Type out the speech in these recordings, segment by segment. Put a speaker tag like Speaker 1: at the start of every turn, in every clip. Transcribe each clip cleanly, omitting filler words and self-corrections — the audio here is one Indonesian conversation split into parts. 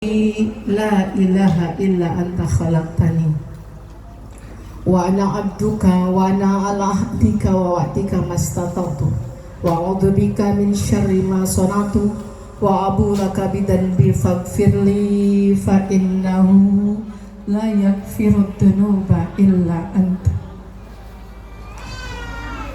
Speaker 1: La ilaha illa anta khalaqtani wa ana abduka wa ana ala ahdika wa wa'dika mastata'tu wa a'udzu bika min syarri ma sana'tu wa abu laka bidanbi faghfirli fa innahu la yaghfiru dzunuba illa anta.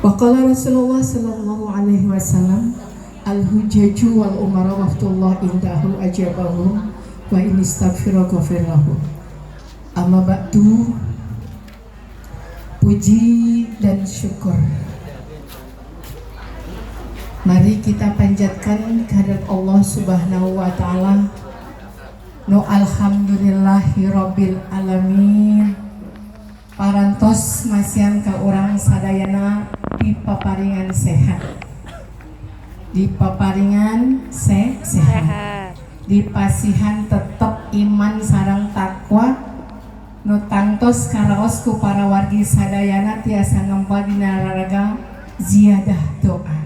Speaker 1: Wa qala Rasulullah sallallahu alaihi wasallam al-hujjaju wal umara waftullah indahu ajabahum wa in istaghfira ghafir lahu. Amma ba'du, puji dan syukur mari kita panjatkan kehadirat Allah Subhanahu wa taala. No alhamdulillahi rabbil alamin. Parantos masian ka urang sadayana dipaparingan sehat. Dipaparingan sehat. Dipasihan tetap iman sareng takwa nu tangtos karaos ku para wargi sadayana tiasa ngempal dina raraga ziyadah doa.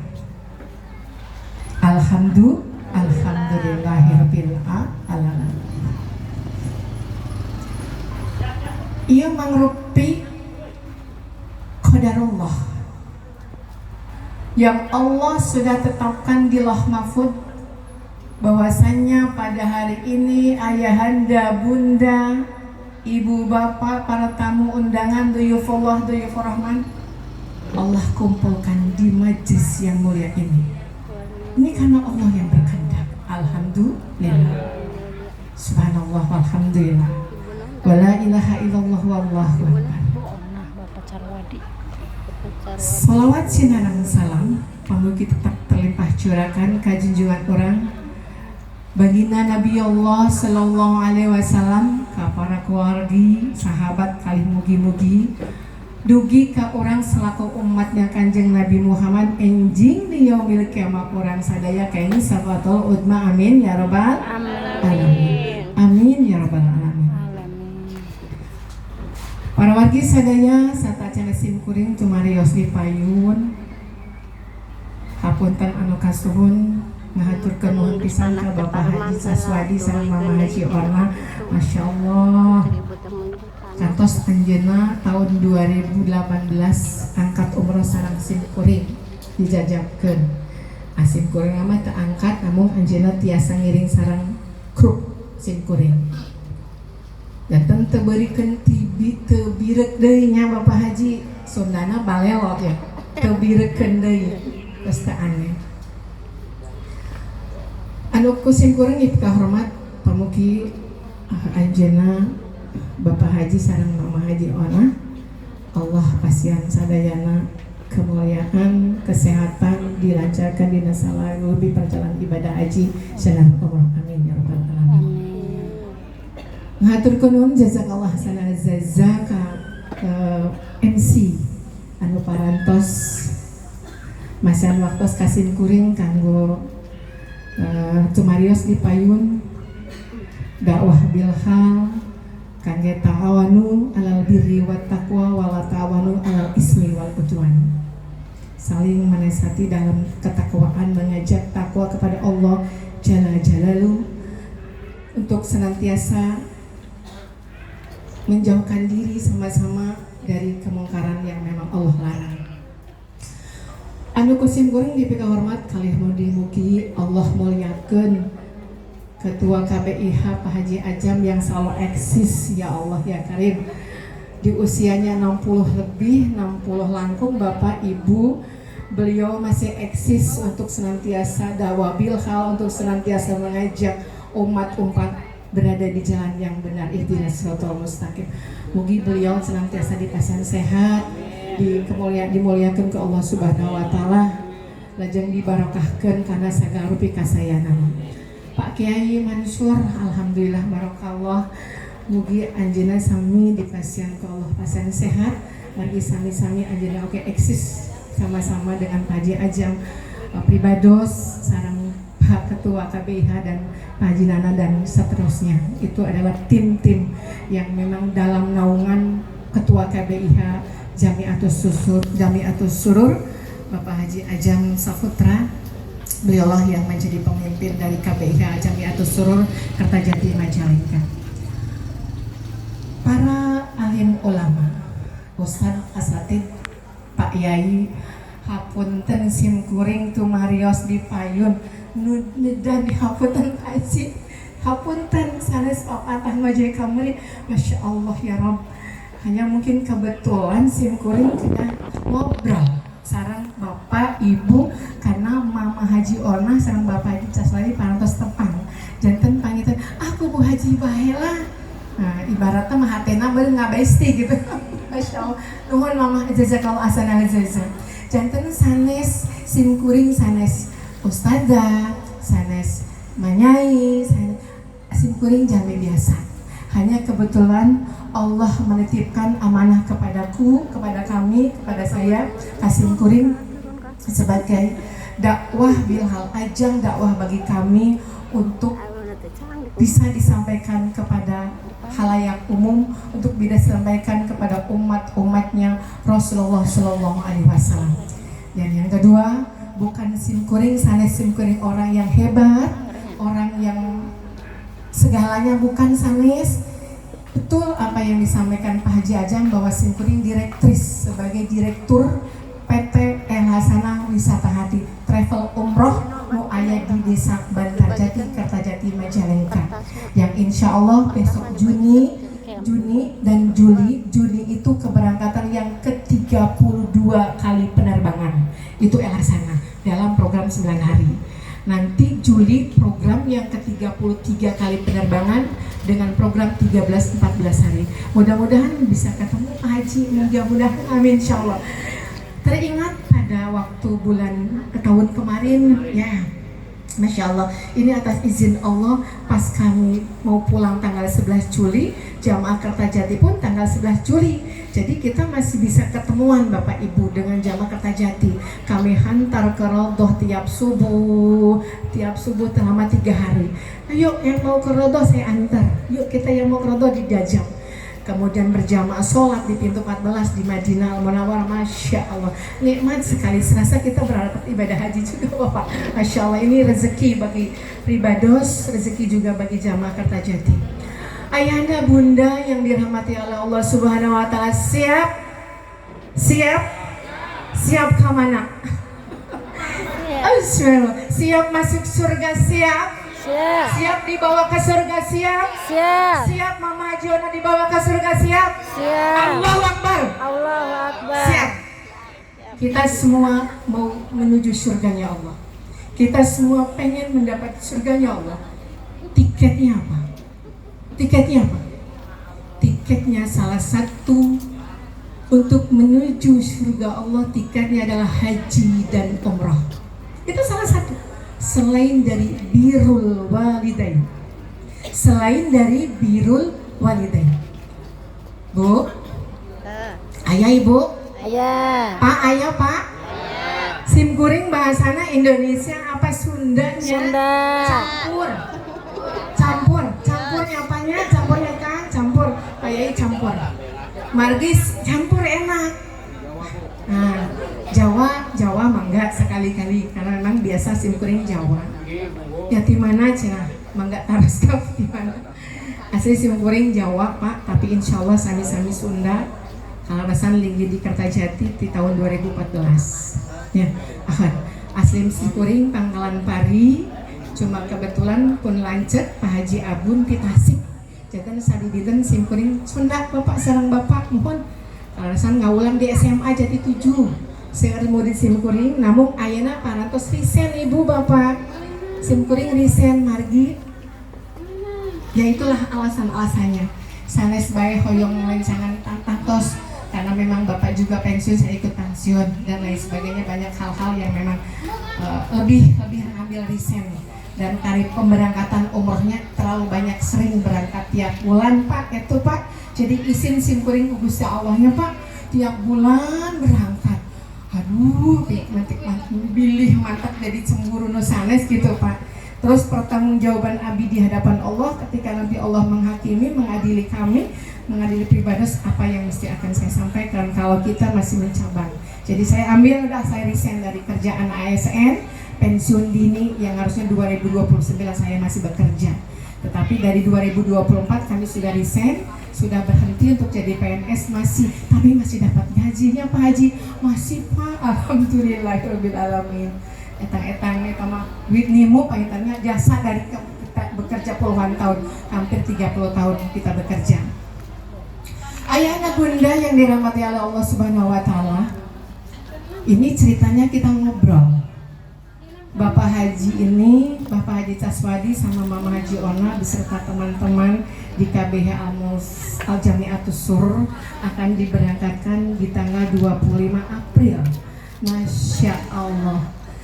Speaker 1: Alhamdulillahirabbil alamin. Ieu mangrupi qadarullah yang Allah sudah tetapkan di Lauh Mahfuz bahwasannya pada hari ini ayahanda, bunda, ibu, bapak, para tamu undangan, duyufullah, duyufur rahman, Allah kumpulkan di majlis yang mulia ini. Ini karena Allah yang berkehendak. Alhamdulillah, subhanallah, walhamdulillah, wala ilaha illallah, wallahu akbar. Salawat sinarang salam pamugi tetap terlimpah curakan ka junjungan urang baginda Nabi Allah sallallahu alaihi wasallam, ka para keluargi sahabat kalih mugi-mugi dugi ka urang selaku umatnya Kanjeng Nabi Muhammad enjing di yaumil kiamat urang sadaya kaini safatul udma amin ya rabbal alamin. Amin ya rabbal alamin. Para wargi sadaya sarta cenah simkuring tumarios dipayun hapunten anu kasuhun ngahaturkeun nuhun pisan ka Bapak Haji Saswadi sareng Mama Haji Orna. Masya Allah, kantos anjeunna tahun 2018 angkat umroh sareng simkuring dijajabkeun. Simkuring mah teu angkat namun anjeunna tiasa ngiring sareng kru simkuring. Dan teu beurikeun teu birek deui nya Bapak Haji, Sundana balelot ya. Teu bireukeun deui geus teu aneh. Anu kusimkuring ieu kahormat pamugi anjeunna Bapak Haji sareng Mama Haji Ona, Allah pasian sadayana kemuliaan, kesehatan, dilancarkan dina salalubi perjalanan ibadah haji sareng umrah. Amin ya rabbal alamin. Ngaturkeun nuhun jazakallah sana jazaka MC anu parantos masian waktos kasimkuring kanggo tumarios dipayun dakwah bilhal kangge ta'awanu alal birri wat taqwa wala ta'awanu alal ismi wal udwan. Saling menasihati dalam ketakwaan, mengajak takwa kepada Allah Jalla Jalaluhu untuk senantiasa menjauhkan diri sama-sama dari kemungkaran yang memang Allah larang. Anu kusimkuring dipika hormat kalih mugi Allah muliakeun Ketua KBIH Pak Haji Ajam yang selalu eksis, ya Allah ya Karim. Di usianya 60 lebih, 60 langkung Bapak Ibu, beliau masih eksis untuk senantiasa dakwah bilhal, untuk senantiasa mengajak umat berada di jalan yang benar, ihdinas siratal mustaqim. Mugi beliau senantiasa dipasang sehat, dimuliakan ke Allah Subhanahu wa taala, lajeng dibarokahkeun kana sagala rupi kasayanana. Pak Kiai Mansur, alhamdulillah barokallah, mugi anjeunna sami dipasang ke Allah pasang sehat, margi sami-sami anjeunna oke eksis sama-sama dengan Pak Haji Ajam, Pak Pribados sareng Pak Ketua KBIH dan Pak Haji Nana dan seterusnya. Itu adalah tim-tim yang memang dalam naungan Ketua KBIH Jamiatus Surur Bapak Haji Ajam Saputra Beliaulah yang menjadi pemimpin dari KBIH Jamiatus Surur Kertajati Majalengka. Para alim ulama, Ustadz Asatid, Pak Yai, hapunten simkuring tumarios di payun dan hapunten haji, hapunten sanes papatah majai kamari, Masya Allah ya Rob. Hanya mungkin kebetulan simkuring kita ngobrol sarang bapak ibu karena mama Haji Ona sarang bapak Haji Caslari parantos tepang janten pangitan aku Bu Haji Bahela. Nah ibaratnya mah hatena bener ngabesti gitu. Masya Allah nuhun mama jazakallahu ahsanal jazaa. Janten sanes simkuring sanes ustadzah sanes manyai sanes simkuring jami biasa. Hanya kebetulan Allah menitipkan amanah kepadaku, kepada kami, kepada saya Kasim Kuring sebagai dakwah bilhal ajang dakwah bagi kami untuk bisa disampaikan kepada halayak umum, untuk bisa disampaikan kepada umat-umatnya Rasulullah Shallallahu Alaihi Wasallam. Dan yang kedua, bukan simkuring sanes simkuring orang yang hebat, orang yang segalanya, bukan sanes. Betul apa yang disampaikan Pak Haji Ajang bahwa simkuring direktris sebagai direktur PT Hasana Wisata Hati Travel Umroh nu aya di Desa Bantarjati Kertajati Majalengka yang insya Allah besok Juni dan Juli itu keberangkatan yang ke-32 kali penerbangan itu Hasana dalam program 9 hari. Nanti Juli program yang ke-33 kali penerbangan dengan program 13-14 hari. Mudah-mudahan bisa ketemu Pak Haji, mudah-mudahan amin insyaallah. Teringat pada waktu bulan tahun kemarin ya, Masya Allah, ini atas izin Allah pas kami mau pulang tanggal 11 Juli, jamaah Kertajati pun tanggal 11 Juli. Jadi kita masih bisa ketemuan Bapak Ibu dengan jamaah Kertajati. Kami hantar ke Rodoh tiap subuh selama 3 hari. Ayo yang mau ke Rodoh saya antar. Yuk kita yang mau ke Rodoh dijajak. Kemudian berjamaah sholat di pintu 14 di Madinah Al-Munawwarah. Masya Allah, nikmat sekali. Serasa kita berangkat ibadah haji juga Bapak. Masya Allah, ini rezeki bagi pribados, rezeki juga bagi jamaah Kertajati. Ayahanda bunda yang dirahmati oleh Allah Subhanahu Wa Taala, siap kemana? Siap masuk surga, siap dibawa ke surga, siap Mama Jona dibawa ke surga, siap. Allahu Akbar. Siap. Kita semua mau menuju surganya Allah. Kita semua pengen mendapat surganya Allah. Tiketnya apa? Tiketnya salah satu untuk menuju surga Allah, tiketnya adalah haji dan umrah. Itu salah satu. Selain dari birrul walidain. Bu, ayah ibu, pak, ayah pak, simkuring bahasana Indonesia apa Sundanya? Campurnya apanya? Campurnya kan? Campur, ayah campur. Margis campur enak. Nah, Jawa mangga sekali-kali karena memang biasa simkuring Jawa. Ya di mana cina? Mangga taras kau di mana? Asli simkuring Jawa Pak, tapi insya Allah sami-sami Sunda. Kalasan linggi di Kertajati di tahun 2014. Ya, asli simkuring Pangkalan Pari. Cuma kebetulan pun lancet Pak Haji Abun di Tasik. Jangan sadiditen simkuring Sunda Bapak sareng Bapak mohon. Kalasan ngawulan di SMA Jati 7. Saya mau di simkuring, namun ayana parantos risen ibu bapak. Simkuring risen margi. Ya itulah alasan-alasannya. Sanes bae hoyong lencangan tantos karena memang bapak juga pensiun, saya ikut pensiun dan lain sebagainya, banyak hal-hal yang memang lebih ambil risen. Dan tarif pemberangkatan umrohnya terlalu banyak, sering berangkat tiap bulan Pak, itu Pak. Jadi izin simkuring Gusti Allahnya Pak, tiap bulan berangkat. Aduh, bilih mantap jadi cemburu no sanes gitu Pak. Terus pertanggungjawaban Abi di hadapan Allah ketika nanti Allah menghakimi, mengadili kami, mengadili pribados, apa yang mesti akan saya sampaikan kalau kita masih mencabang. Jadi saya ambil saya resign dari kerjaan ASN pensiun dini yang harusnya 2029 saya masih bekerja. Tetapi dari 2024 kami sudah resign, sudah berhenti untuk jadi PNS tapi masih dapat gajinya Pak Haji. Masih Pak, alhamdulillahirabbil alamin. Etang-etangnya sama Whitney-mu pahitannya jasa dari kita bekerja puluhan tahun, hampir 30 tahun kita bekerja. Ayah anak bunda yang dirahmati oleh Allah Subhanahu wa taala. Ini ceritanya kita ngobrol. Bapak Haji ini, Bapak Haji Taswadi sama Mama Haji Ona beserta teman-teman di KBH Al-Jamiatus Surur akan diberangkatkan di tanggal 25 April. Masya Allah.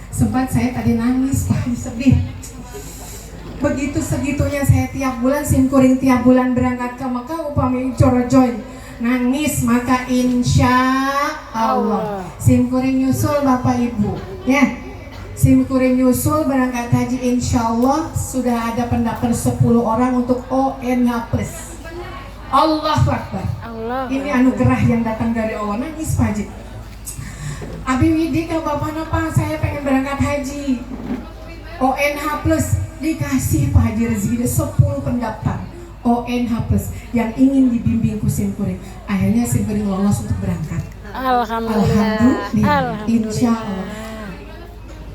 Speaker 1: Sempat saya tadi nangis, Pak, sedih. Begitu segitunya saya tiap bulan simkuring tiap bulan berangkat ke Mekah upami corojoy. Nangis maka insya Allah. Simkuring nyusul Bapak Ibu. Ya. Simkuring nyusul berangkat haji insya Allah sudah ada pendaftar 10 orang untuk ONH+. Allahu Akbar. Ini anugerah yang datang dari Allah. Nangis Pak Haji. Abi Widi ke Bapak Napa, saya pengen berangkat haji ONH+, dikasih Pak Haji rezeki 10 pendaftar ONH+ yang ingin dibimbing ku simkuring. Akhirnya simkuring lolos untuk berangkat. Alhamdulillah. Insya Allah.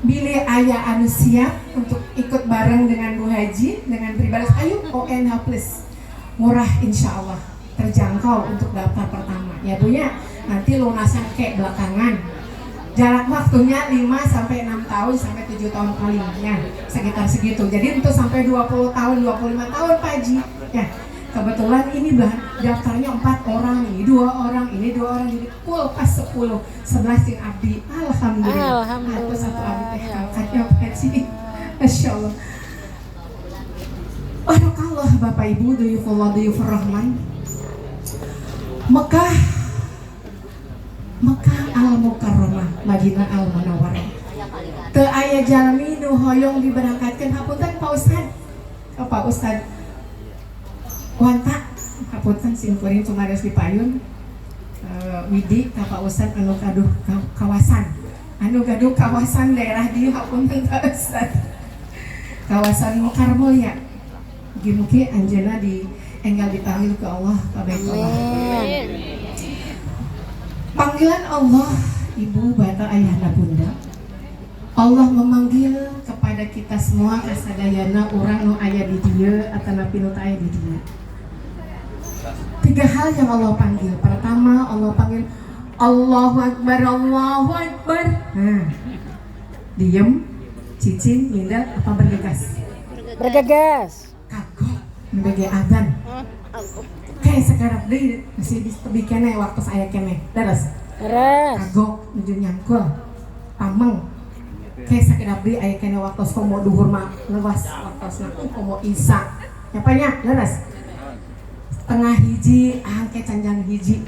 Speaker 1: Bila ayah anu siap untuk ikut bareng dengan Bu Haji dengan pribadi, ayo ONH+, murah insya Allah, terjangkau untuk daftar pertama ya Bu ya. Nanti lunasnya kayak belakangan, jarak waktunya 5-6 tahun sampai 7 tahun palingnya sekitar segitu. Jadi untuk sampai 20 tahun 25 tahun Pak Haji ya. Kebetulan ini daftarnya 4 orang, ini 2 orang, ini 2 orang, jadi full pas 10, 11 yang abdi. Alhamdulillah. Atau satu abdi teh angkatnya Pak Haji. Masya Allah. Barakallah Bapak Ibu, duyufullah duyufur rahman. Mekah Al-Mukarramah, Madinah Al-Munawwarah. Teu aya jalmi nu hoyong diberangkatkeun hapunten Pak Ustad. Pak Ustad Wanta, hapunten simkuring cuma harus dipayun Widi ka Pak Ustad anu gaduh kawasan daerah dieu hapunten Pak Ustad. Kawasan Mekar Mulya. Mugi-mugi anjeunna di enggal dipanggil ke Allah ka Baitullah. Panggilan Allah, Ibu, Bapak, Ayahna, Bunda. Allah memanggil kepada kita semua kasadayana urang nu aya di dieu atanapi nu teu aya di dieu. 3 hal yang Allah panggil. Pertama, Allah panggil Allahu Akbar, Allahu Akbar. Nah, diem, cicing, mindel, apa bergegas?
Speaker 2: Bergegas.
Speaker 1: Kagok, mendege adzan. Kayak sekarang deh masih di kene waktu saya kene. Daras. Kagok, nuju nyangkul, pameng. Kayak sekarang deh aya kene waktu komo duhur mah lewas waktu komo isa. Nyapanya? Daras. Tengah hiji, angke canjang hiji.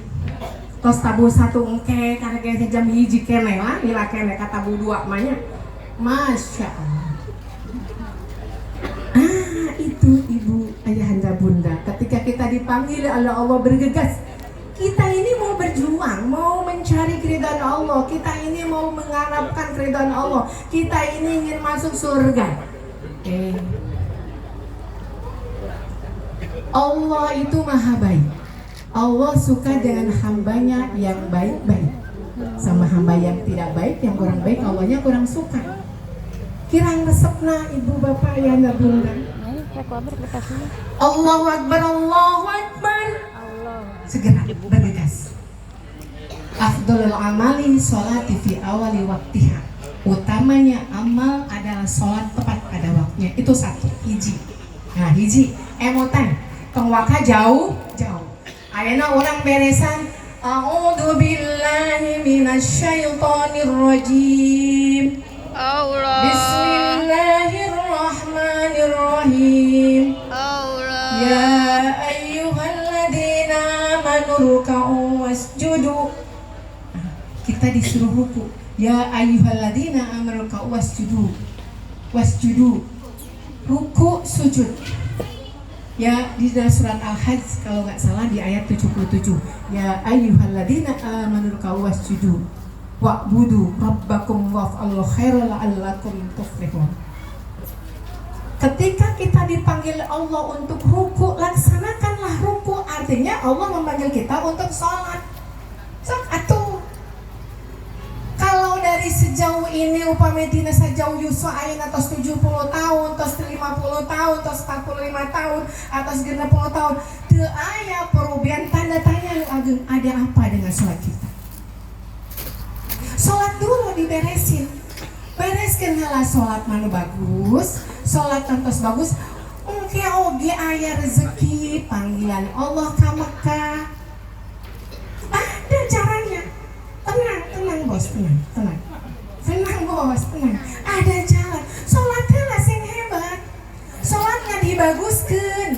Speaker 1: Tos tabu 1 engke karena kayak jam hiji kene lah, nila kene ka tabu 2 mahnya. Masya Allah. Itu Ibu, Ayahanda, Bunda. Ketika kita dipanggil oleh Allah bergegas, kita ini mau berjuang, mau mencari keridhaan Allah, kita ini mau mengharapkan keridhaan Allah, kita ini ingin masuk surga. Allah itu maha baik. Allah suka dengan hambanya yang baik-baik, sama hamba yang tidak baik, yang kurang baik, Allahnya kurang suka. Kirang resepna Ibu, Bapak, Ayahanda, Bunda. Allahu Akbar, Allahu Akbar. Segera bergegas. Afdolul amali sholati fi awali waktiha. Utamanya amal adalah sholat tepat pada waktunya. Itu 1, hiji. Nah, hiji emotan tengwaka jauh. Ayeuna orang beresan a'udzu billahi minasyaitonir rajim. Allah. Bismillahirrahmanirrahim. Allah. Ya ayyuhalladzina amanu ruk'u wasjudu. Kita disuruh ruku. Ya ayyuhalladzina amanu ruk'u wasjudu. Ruku, sujud. Ya, di dalam surat Al-Hajj kalau nggak salah di ayat 77. Ya ayyuhalladzina amanu ruk'u wasjudu. wa'budu rabbakum waf'alul khaira la'allakum tuflihun. Ketika kita dipanggil Allah untuk ruku, laksanakanlah ruku. Artinya Allah memanggil kita untuk sholat. Sok atuh. Kalau dari sejauh ini upami tina sejauh Yusuf ayeuna tos 70 tahun, tos 50 tahun, tos 45 tahun, atas 60 tahun, teu aya perubahan, tanda tanya nu ageung, ada apa dengan sholat kita? Sholat dulu diberesin. Bereskeun heula sholat manu bagus, sholat kantos bagus. Engke oge aya rezeki panggilan Allah ka Mekah. Ada caranya. Tenang bos, tenang bos, tenang. Ada jalan. Sholat heula sing hebat. Sholatnya dibaguskeun.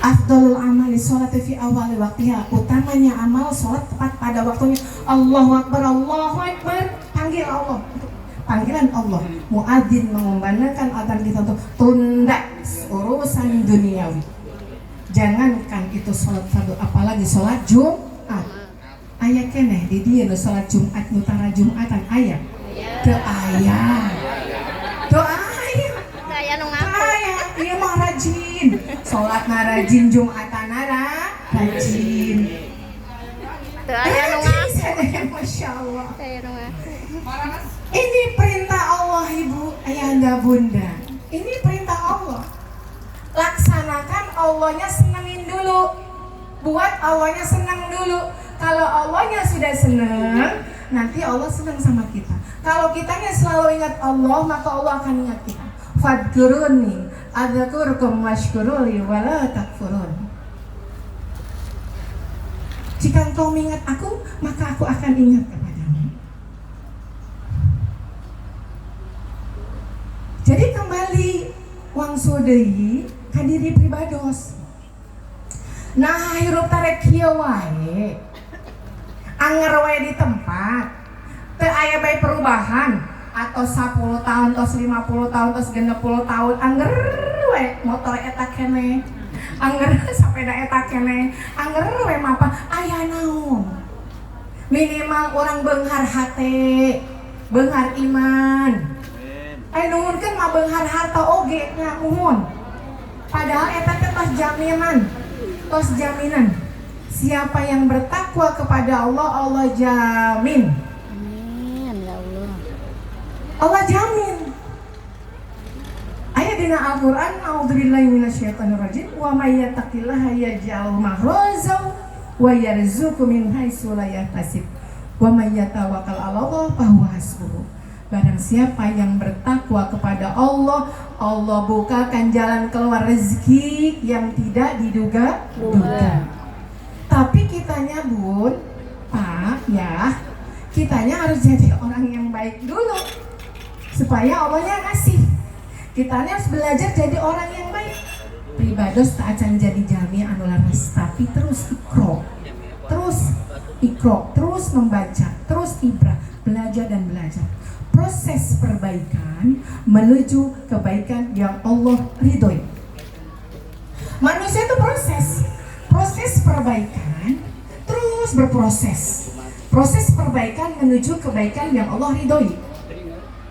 Speaker 1: Afdalul amali sholat fi awal waktiha. Utamanya amal sholat tepat pada waktunya. Allahu Akbar, Allahu Akbar. Panggil Allah. Panggilan Allah. Muadzin mengumandangkan adzan kita untuk tunda urusan duniawi. Jangankan itu sholat fardu, apalagi sholat Jumat. Aya keneh di dieu nu sholat Jumat nu tara Jumatan aya. Teu aya. Teu aya.
Speaker 2: Saya nu ngaku.
Speaker 1: Aya, ieu mah rajin. Sholatna rajin, Jumatana rajin.
Speaker 2: Teu aya nu ngaku.
Speaker 1: Masya Allah.
Speaker 2: Saya nu ngaku.
Speaker 1: Ini perintah Allah ibu, ayahanda bunda. Ini perintah Allah. Laksanakan Allahnya senengin dulu. Buat Allahnya senang dulu. Kalau Allahnya sudah senang, nanti Allah senang sama kita. Kalau kitanya selalu ingat Allah, maka Allah akan ingat kita. Fadkuruni adzkurkum washkuruli wala takfurun. Jika engkau mengingat aku, maka aku akan ingat kepadamu. Jadi kembali wangsul deui ka diri pribados. Nah, hirup tarek kieu wae. Anger wae di tempat. Teu aya bae perubahan atau 10 tahun, tos 50 tahun, tos 60 tahun anger wae motor eta keneh. Anger sepeda eta keneh. Anger we mapa aya naon. Minimal orang beunghar hate, beunghar iman. Ai nuhunkeun mah beunghar harta oge nya nuhun. Padahal eta teh tos jaminan. Siapa yang bertakwa kepada Allah, Allah jamin.
Speaker 2: Amin ya Allah.
Speaker 1: Allah jamin. Aya dina Al-Qur'an, a'udzubillahi minasyaitonir rajim, wa may yattaqillaha yaj'al makhraja wa yarzuqhu min haitsu la yahtasib. Wa may yatawakkal 'ala Allah fa huwa hasbuh. Barang siapa yang bertakwa kepada Allah, Allah bukakan jalan keluar rezeki yang tidak diduga-duga. Tapi kitanya bun, Pak, ya, kitanya harus jadi orang yang baik dulu supaya Allahnya ngasih. Kitanya harus belajar jadi orang yang baik. Pribados tak akan jadi jami anu laras, tapi terus ikro, terus membaca, terus ibrah, belajar dan belajar. Proses perbaikan menuju kebaikan yang Allah ridhoi. Manusia itu proses perbaikan terus berproses. Proses perbaikan menuju kebaikan yang Allah ridhoi.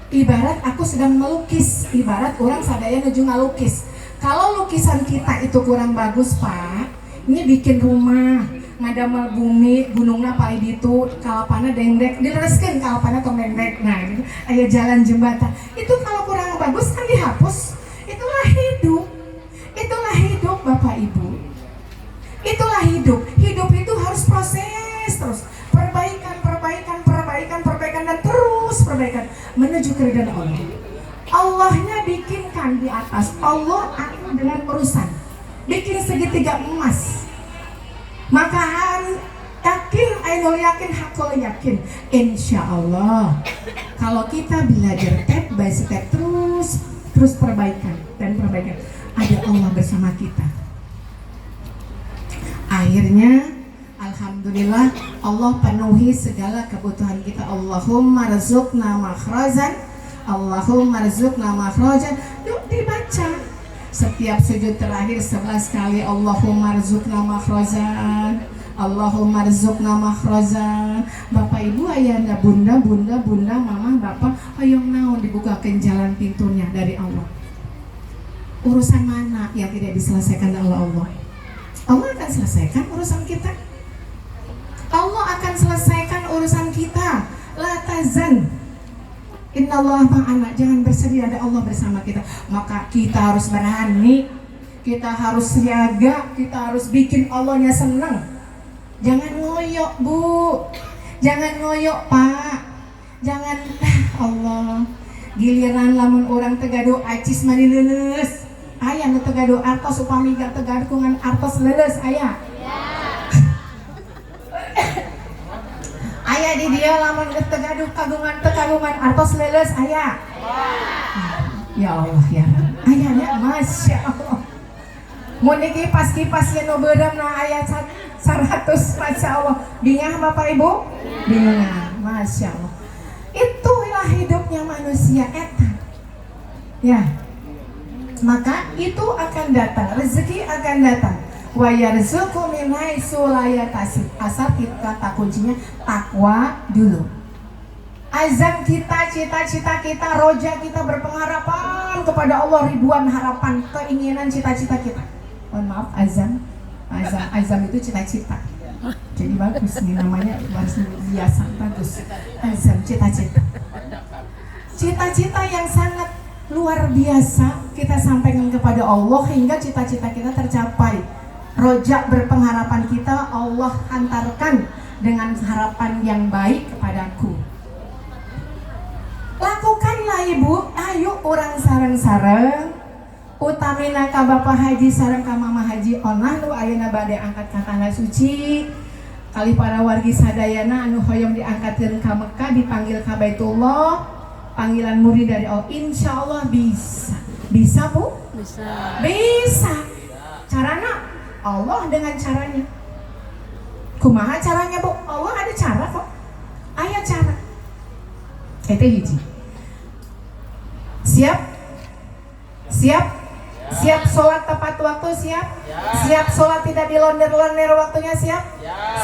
Speaker 1: Ibarat aku sedang melukis, ibarat orang sadaya nuju ngalukis. Kalau lukisan kita itu kurang bagus, Pak, ini bikin rumah ngadamel bumi, gunungna paling ditu, kalapana dendek, dilereskeun kalapana tong dendek. Nah, gitu. Aya jalan jembatan. Itu kalau kurang bagus kan dihapus. Itulah hidup Bapak Ibu. Itulah hidup. Hidup itu harus proses terus. Perbaikan dan terus perbaikan menuju keridhaan Allah. Allahnya bikinkan di atas. Allah akan dengan urusan. Bikin segitiga emas. Maka yakin hakul yakin, insya Allah kalau kita belajar step by step terus perbaikan ada Allah bersama kita. Akhirnya alhamdulillah Allah penuhi segala kebutuhan kita. Allahumma rzuqna makhrazan, Allahumma rzuqna makhrajan. Yuk dibaca setiap sujud terakhir 11 kali Allahumma rzuqna makhrazan, Allahumma rzuqna makhraja. Bapak Ibu ayanda bunda mama bapak hoyong naon dibukakeun jalan pintunya dari Allah. Urusan mana yang tidak diselesaikan oleh Allah? Allah akan selesaikan urusan kita. Allah akan selesaikan urusan kita. La tazan. Innallaha ma'ana. Jangan bersedih, ada Allah bersama kita. Maka kita harus berani. Kita harus siaga. Kita harus bikin Allahnya senang. Jangan ngoyok, Bu. Jangan ngoyok, Pak. Jangan Allah. Giliran lamun orang tegado acis mani leuleus. Aya nu tegado artos upami gak tegado kungan artos leuleus aya. Aya di dia lamun tegado kagungan artos leuleus aya. Ya Allah ya. Aya nya masya Allah. Mun kipas-kipas ye nu beudam na aya 100 masya Allah. Bingah Bapak Ibu? Bingah, masya Allah. Itulah hidupnya manusia eta. Ya. Maka itu akan datang, rezeki akan datang. Wa yarzuqu min haitsu la yahtasib. Asal kata kuncinya takwa dulu. Azam kita, cita-cita kita, roja kita berpengharapan kepada Allah, ribuan harapan, keinginan, cita-cita kita. Mohon maaf, azam itu cita-cita. Jadi bagus nih namanya, bahasa biasa bagus. Azam cita-cita. Cita-cita yang sangat luar biasa kita sampaikan kepada Allah hingga cita-cita kita tercapai. Rojak berpengharapan kita Allah antarkan dengan harapan yang baik kepadaku. Lakukanlah Ibu, ayo orang sareng-sareng utamina ka Bapak Haji sareng ka Mama Haji onah nu ayeuna bade angkat ka tanah suci. Kali para wargi sadayana anu hoyong diangkatkeun ka Mekah dipanggil ka Baitullah. Panggilan murid dari Allah, insya Allah bisa. Bisa Bu? Bisa. Caranya Allah dengan caranya. Kumaha caranya Bu? Allah ada cara kok. Aya cara. Itu hiji. Siap? Siap sholat tepat waktu siap? Siap sholat tidak dilonder-londer waktunya siap?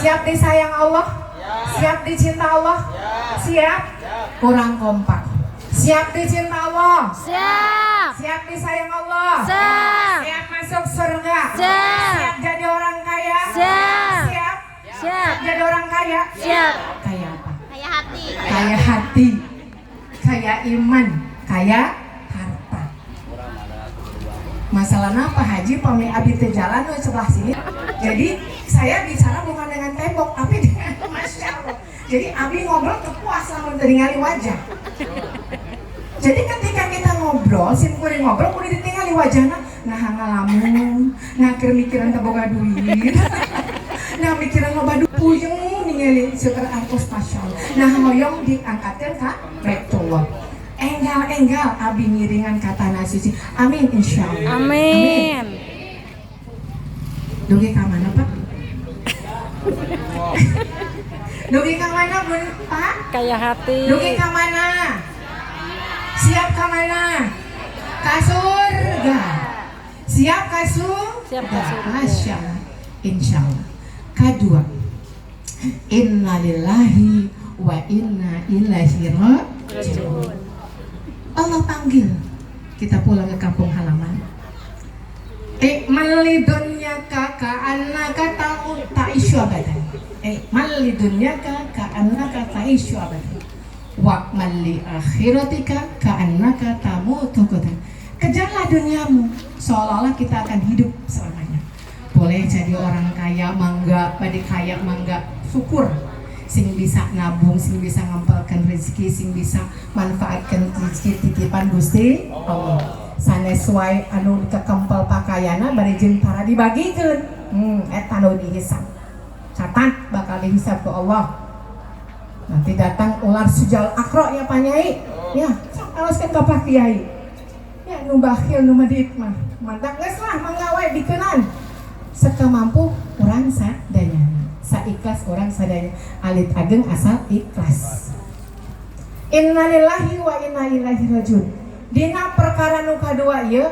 Speaker 1: Siap disayang Allah? Siap dicinta Allah? Siap? Kurang kompak. Siap dicinta Allah?
Speaker 2: Siap.
Speaker 1: Siap disayang Allah?
Speaker 2: Siap.
Speaker 1: Siap masuk surga?
Speaker 2: Siap.
Speaker 1: Siap jadi orang kaya?
Speaker 2: Siap.
Speaker 1: Siap?
Speaker 2: Siap.
Speaker 1: Jadi orang kaya?
Speaker 2: Siap.
Speaker 1: Kaya apa?
Speaker 2: Kayak hati.
Speaker 1: Kaya hati, kaya iman, kaya harta. Masalahnya apa Haji pami abdi teu jalan we sebelah sini. Jadi saya bicara bukan dengan tembok tapi dengan masya Allah. Jadi abdi ngobrol kepuas lamun teu ningali wajah. Jadi ketika kita ngobrol, simkuring ngobrol kudu ditingali wajahna, nah ngalamun, nah keur mikiran teu boga duit. Nah mikiran loba duit puyeng ningali seueur artos pasyaallah. Nah hoyong diangkatkeun ka Baitullah. Enggal abdi ngiringan ka tanah suci. Amin insyaallah.
Speaker 2: Amin.
Speaker 1: Dugi ka mana, Pak? Dugi ka mana, Bun, Pak?
Speaker 2: Kayak hati.
Speaker 1: Dugi ka mana? Siap ke mana? Ke surga. Siap ke surga.
Speaker 2: Siap ke surga.
Speaker 1: Masya Allah. Insya Allah. Kedua, inna lillahi wa inna ilaihi raji'un. Allah panggil kita pulang ke kampung halaman. Ikmal lidunyaka ka'annaka ta'ishu abadan. Ikmal lidunyaka ka'annaka ta'ishu abadan. Wa'mal li akhiratika ka'annaka tamutu qadan. Kejarlah duniamu seolah-olah kita akan hidup selamanya. Boleh jadi orang kaya mangga, pada kaya mangga, syukur. Sing bisa nabung, sing bisa ngampalkan rezeki, sing bisa manfaatkan rezeki titipan Gusti Allah. Sanes wae anu kekempel pakaiana bari jeung para dibagikeun. Eta nu dihisab. Catat bakal dihisab ku Allah. Nanti datang ular sujal akro ya Pak Nyai. Ya, aloskeun ka Pak Kiai. Ya nu bakhil nu medit mah. Mantak geus lah mangga we dikeunan. Sekemampu urang sadayana. Saikhlas orang sadaya. Alit ageng asal ikhlas. Innalillahi wa inna ilaihi rajiun. Dina perkara nu kadua ieu,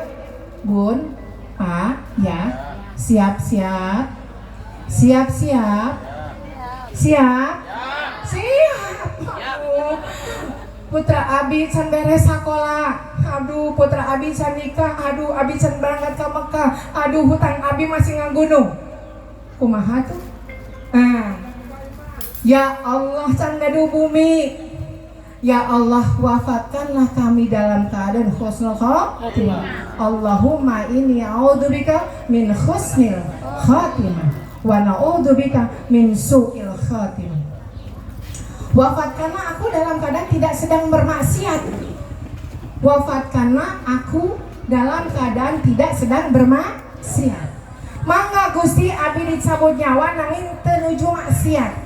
Speaker 1: Bun, Pak, ya, siap-siap. Siap-siap. Siap. Siap. Aduh. Putra Abi can beres sekolah. Aduh, putra Abi can nikah. Aduh, Abi can berangkat ke Mekah. Aduh, hutang Abi masih ngagunung. Kumaha tuh? Nah. Ya Allah can gaduh bumi. Ya Allah, wafatkanlah kami dalam keadaan husnul khatimah. Allahumma inni a'udzubika min husnil khatimah wa na'udzubika min su'il khatimah. Wafatkanlah aku dalam keadaan tidak sedang bermaksiat. Wafatkanlah aku dalam keadaan tidak sedang bermaksiat. Mangga Gusti abi dicabut nyawa nanging teu nuju maksiat.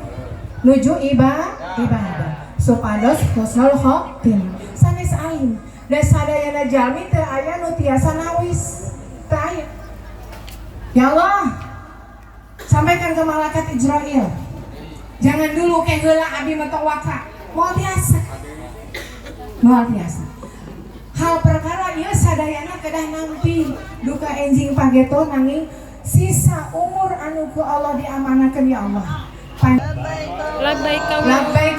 Speaker 1: Nuju ibadah. Supados husnul khotimah sanes aing da sadayana jalmi teu aya nu tiasa nawis teu aya. Ya Allah, sampaikan ke malaikat Israil, jangan dulu ke heula abi mah waka moal biasa hal perkara ieu sadayana kedah nampi duka enjing pageto nanging sisa umur anu ku Allah diamanakeun ya Allah. Labbaik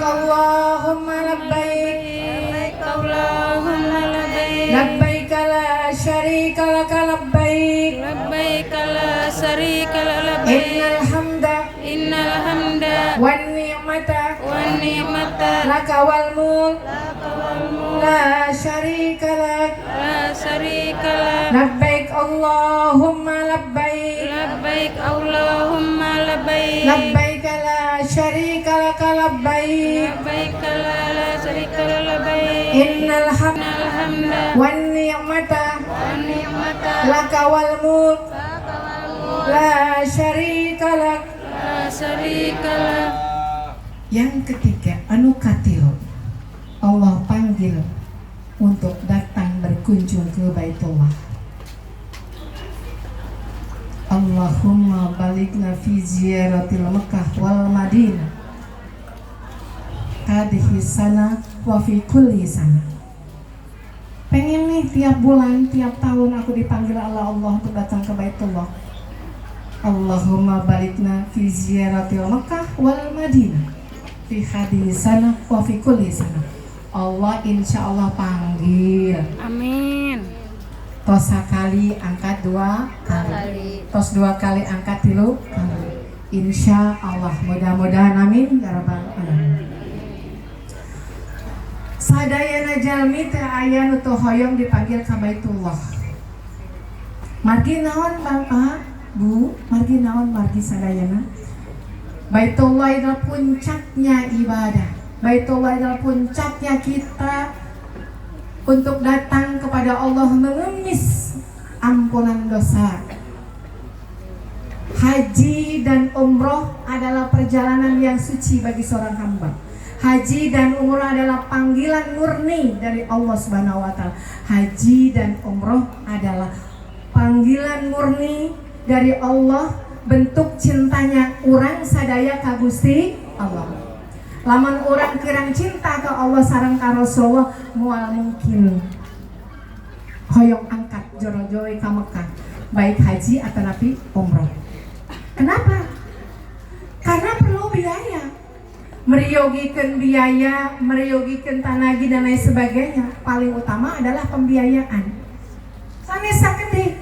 Speaker 1: Allahumma labbaik
Speaker 2: Allahumma labbaik
Speaker 1: labbaik la syarika laka labbaik
Speaker 2: la syarika lak labbaik
Speaker 1: innal hamda wan ni'mata laka wal mulk la syarika lak labbaik Allahumma labbaik labbaik la syarika laka labbaik innal hamda wan ni'mata laka wal mulk la syarika lak. Yang ketiga, anu katil Allah panggil untuk datang berkunjung ke Baitullah. Allahumma balikna fi ziyaratil Makkah wal Madinah hadhihi sana wa fi kulli sana. Pengen nih tiap bulan, tiap tahun aku dipanggil Allah untuk datang ke Baitullah. Allahumma balikna fi ziyaratil Makkah wal Madinah fi hadhihi sana wa fi kulli sana. Allah insya Allah panggil.
Speaker 2: Amin.
Speaker 1: Tos sekali angkat 2 kali. Tos 2 kali angkat 3 kali. Insya Allah, mudah-mudahan amin ya rabbal alamin. Sadayana jalmi teu aya nu teu hoyong dipanggil ka Baitullah. Margi naon Bapak, Bu? Margi naon margi sadayana? Baitullah adalah puncaknya ibadah. Baitullah adalah puncaknya kita untuk datang kepada Allah mengemis ampunan dosa. Haji dan umroh adalah perjalanan yang suci bagi seorang hamba. Haji dan umroh adalah panggilan murni dari Allah Subhanahu wa taala. Haji dan umroh adalah panggilan murni dari Allah, bentuk cintanya urang sadaya ka Gusti Allah. Lamun urang kirang cinta ke Allah sareng ka Rasulullah, moal mungkin hoyong angkat joro-joro ka Mekah, baik haji atau napi umroh. Kenapa? Karena perlu biaya, meriyogikeun biaya, meriyogikeun tanagi dan lain sebagainya. Paling utama adalah pembiayaan. Sanes sakeudeui.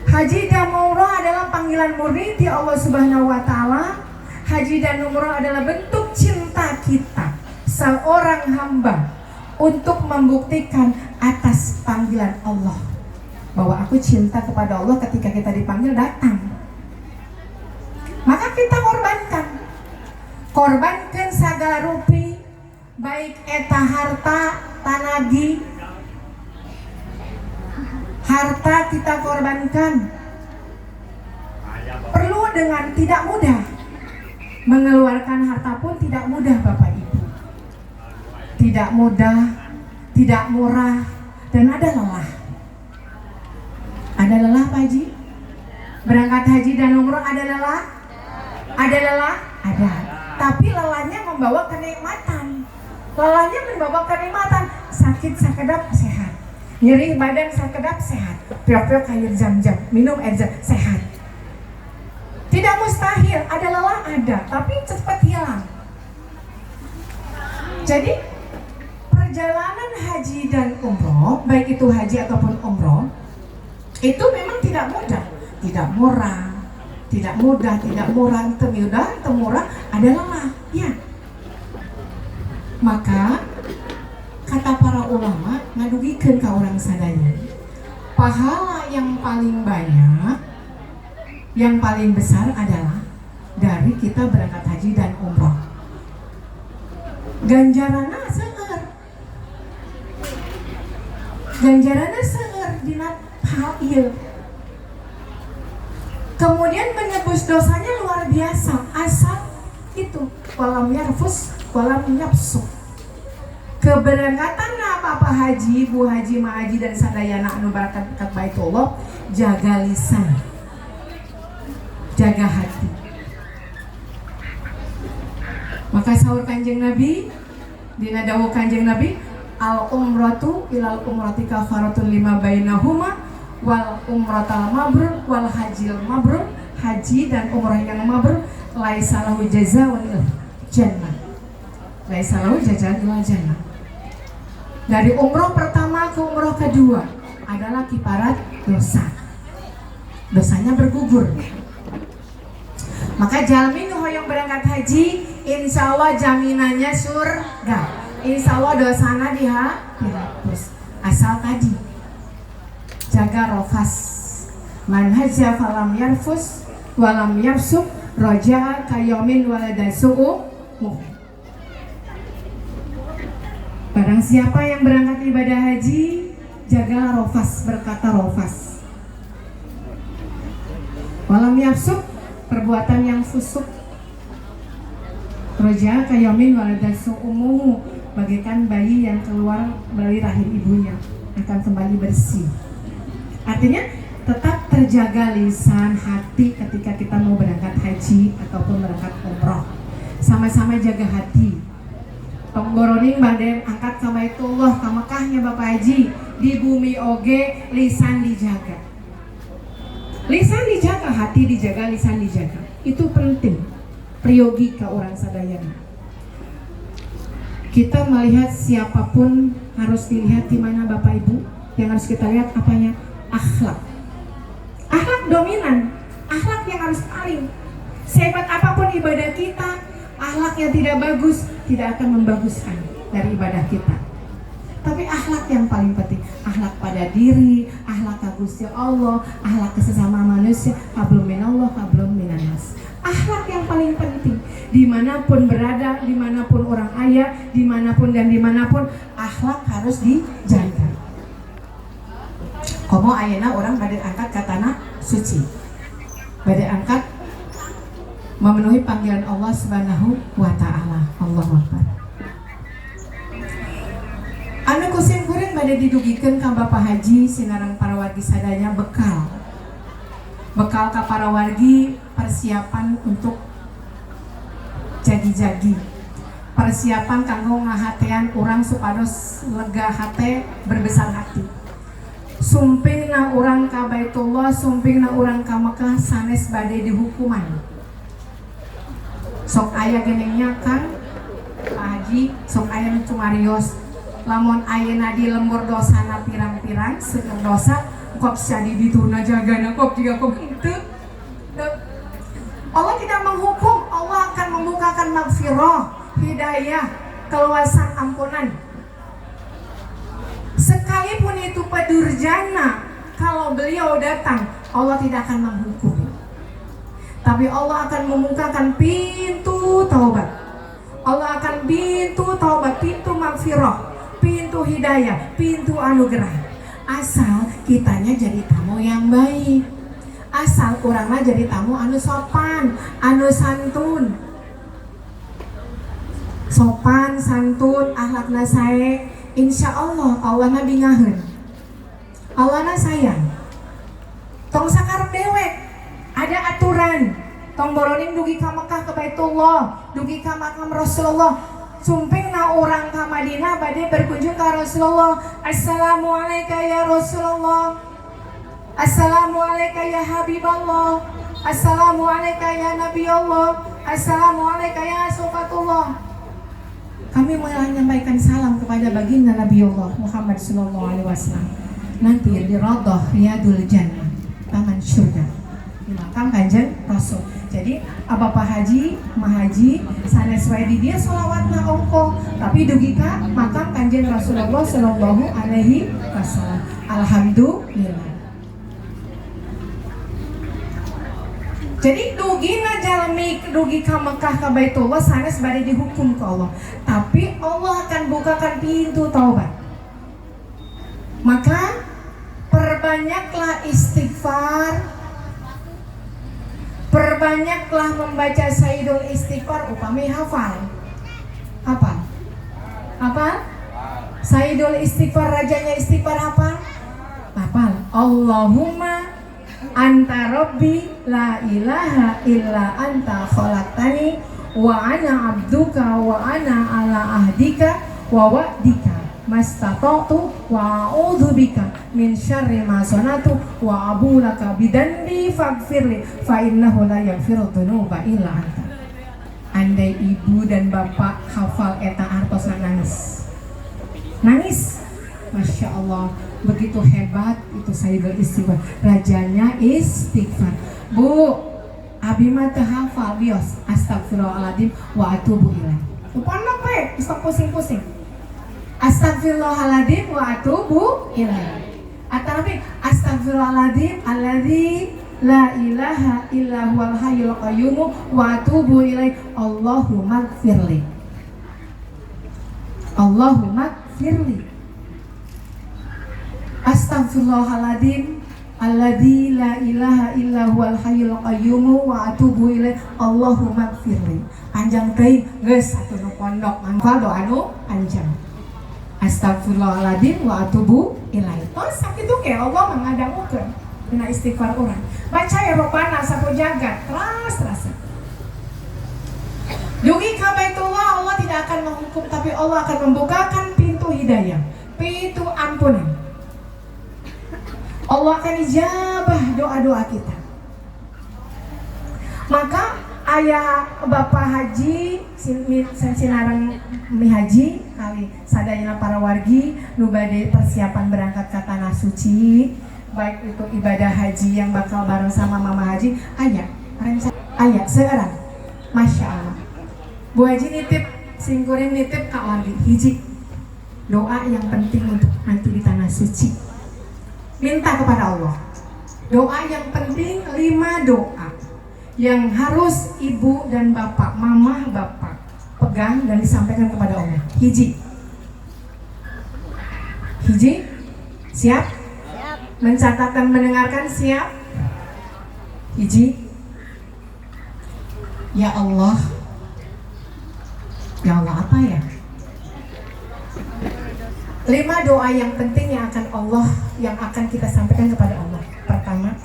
Speaker 1: Haji dan umroh adalah panggilan murni di Allah Subhanahu wa taala. Haji dan umroh adalah bentuk cinta kita seorang hamba untuk membuktikan atas panggilan Allah bahwa aku cinta kepada Allah. Ketika kita dipanggil datang, maka kita korbankan sagala rupi, baik eta harta tanagi, harta kita korbankan. Perlu dengan tidak mudah. Mengeluarkan harta pun tidak mudah Bapak Ibu. Tidak mudah, tidak murah, dan ada lelah. Ada lelah Pak Haji? Berangkat haji dan umroh ada lelah? Ada lelah? Ada. Tapi lelahnya membawa kenikmatan. Lelahnya membawa kenikmatan. Sakit sakedap sehat. Nyeri badan sakedap sehat. Priok-priok air jam-jam, minum air jam sehat. Tidak mustahil, ada lelah ada, tapi cepat hilang. Jadi perjalanan haji dan umroh, baik itu haji ataupun umroh, itu memang tidak mudah, tidak murah, tidak mudah, tidak murah, temurah, ada lelah, ya. Maka kata para ulama ngadugikeun ka urang sadaya, pahala yang paling banyak, yang paling besar adalah dari kita berangkat haji dan umroh. Ganjarana seueur. Ganjarana seueur dina hal ieu. Kemudian menebus dosanya luar biasa, asal itu walam yarfus walam yafsuq. Keberangkatan apa haji, bu haji, ma haji dan sadayana anu barakat ka Baitullah, jaga lisan, jaga hati. Maka sahur Kanjeng Nabi, dina dawuh Kanjeng Nabi, al umratu ilal umrati kafaratun lima bainahuma wal umratal mabrur wal hajil mabrur. Haji dan umrah yang mabrur laisa lahu jazaa'un illa jannah. Laisa lahu jazaa'un illa jannah. Dari umroh pertama ke umroh kedua adalah kiparat dosa. Dosanya bergugur. Maka jalmi nu hoyong berangkat haji, insya Allah jaminannya surga. Insya Allah dosana dihapus. Asal tadi jaga rofas. Man hajja falam yarfus walam yafsuk roja kayomin waladasu'u. Barang siapa yang berangkat ibadah haji, jagalah rofas, berkata rofas. Walam yafsuk, perbuatan yang fusuk. Roja kayomin waladasu'umuhu, bagaikan bayi yang keluar dari rahim ibunya, akan kembali bersih. Artinya tetap terjaga lisan hati ketika kita mau berangkat haji ataupun berangkat umroh. Sama-sama jaga hati. Tonggoroning badan angkat ka Baitullah, ka Mekahnya Bapak Haji, di bumi oge lisan dijaga. Lisan dijaga, hati dijaga, lisan dijaga. Itu penting. Priyogi ka orang sadayana. Kita melihat siapapun harus dilihat di mana Bapak Ibu. Yang harus kita lihat apanya? Akhlak. Akhlak dominan. Akhlak yang harus paling. Sehebat apapun ibadah kita, akhlak yang tidak bagus tidak akan membaguskan dari ibadah kita. Tapi akhlak yang paling penting, akhlak pada diri, akhlak ka Gusti Allah, akhlak ke sesama manusia, hablum minallah, hablum minannas. Akhlak yang paling penting, dimanapun berada, dimanapun orang ayah, dimanapun dan dimanapun, akhlak harus dijaga. Komo ayana orang badai angkat ke tanah suci, badai angkat memenuhi panggilan Allah Subhanahu wa Ta'ala. Allahu Akbar. Anu kusim kuring bade didugikeun ka Bapak Haji sinareng para wargi sadaya bekal ka para wargi, persiapan untuk jagi-jagi, persiapan kanggo ngahatean urang supados lega hate, berbesar hati. Sumpingna urang ka Baitullah, sumpingna urang ka Mekah sanes bade dihukuman. Sok aya genengnya kan Pak Haji, sok aya nu cumarios, lamun ayeuna di lembur dosana pirang-pirang seueur dosa kok jadi dituna jagana kok juga kok itu. Allah tidak menghukum, Allah akan membukakan maghfirah, hidayah, keluasan ampunan. Sekalipun itu pedurjana, kalau beliau datang, Allah tidak akan menghukum. Tapi Allah akan membukakan pintu taubat. Allah akan pintu taubat, pintu maghfirah, pintu hidayah, pintu anugerah. Asal kitanya jadi tamu yang baik. Asal kurangnya jadi tamu anu sopan, anu santun. Sopan, santun, akhlakna sae, insya Allah Allahna bingaheun. Allahna sayang. Tong sakarep dewek. Ada aturan, tong boroning dugi ka Mekah ke Baitullah, dugi ka makam Rasulullah, sumpingna urang ka Madinah bade berkunjung ka Rasulullah. Assalamualaikum ya Rasulullah, assalamualaikum ya Habiballah, Assalamualaikum ya Nabi Allah. Assalamualaikum ya Sufatullah. Kami menyampaikan salam kepada baginda Nabi Allah Muhammad sallallahu alaihi wasallam. Nanti di Raudhah Riyadul Jannah, taman surga, di makam Kanjeng Rasul. Jadi Bapak Haji, Mahaji, sanes wae di dia sholawatna ongko, tapi dugi ka makam Kanjeng Rasulullah sallallahu alaihi wasallam. Alhamdulillah. Jadi dugi na jalmi dugi ka Mekah ka Baitullah sanes bade dihukum ke Allah. Tapi Allah akan bukakan pintu taubat. Maka perbanyaklah istighfar. Perbanyaklah membaca Sayyidul Istighfar upami hafal. Apa? Sayyidul Istighfar, rajanya istighfar apa? Hafal. Allahumma anta rabbi la ilaha illa anta khalaqtani wa ana abduka wa ana ala ahdika wa wa'dika mastata'tu wa a'udzubika min syarri ma sanatu wa abulaka bidanbi faghfirli fa innahu la yaghfiru dzunuba illa anta. Andai ibu dan bapak hafal eta artos nangis. Masya Allah, begitu hebat itu Sayyidul Istighfar, rajanya istighfar. Bu, abi mah teu hafal bios astagfirullahaladzim wa atubu ilaih. Pondok we, stop pusing-pusing. Astagfirullahaladzim wa atubu ilaih. Atau astagfirullahaladzim alladzi la ilaha illa huwal hayyul qayyum wa atubu ilaih. Allahumma gfirli. Allahumma gfirli. Astagfirullahaladzim alladzi la ilaha illa huwal hayyul qayyum wa atubu ilaih. Allahumma gfirli. Panjang teuing geus atuh pondok mangka doa anu panjang. Astagfirullahaladzim wa atubu ilaih. Tos sakitu ke Allah mengadangukeun dina istighfar urang. Baca ya rupana sapu jagat terasa. Dugi ka Baitullah, Allah tidak akan menghukum, tapi Allah akan membukakan pintu hidayah, pintu ampunan. Allah akan ijabah doa-doa kita. Maka ayah Bapak Haji sinareng mi haji kali sadayana para wargi nu bade persiapan berangkat ke tanah suci, baik itu ibadah haji yang bakal bareng sama Mama Haji, aya seorang. Masya Allah. Bu Haji nitip singkuring nitip ka wargi hiji doa yang penting untuk nanti di tanah suci. Minta kepada Allah. Doa yang penting 5 doa yang harus ibu dan bapak, mama bapak pegang dan disampaikan kepada Allah. Hiji. Siap? Mencatat dan mendengarkan siap? Hiji. Ya Allah apa ya? 5 doa yang penting yang akan kita sampaikan kepada Allah. Pertama,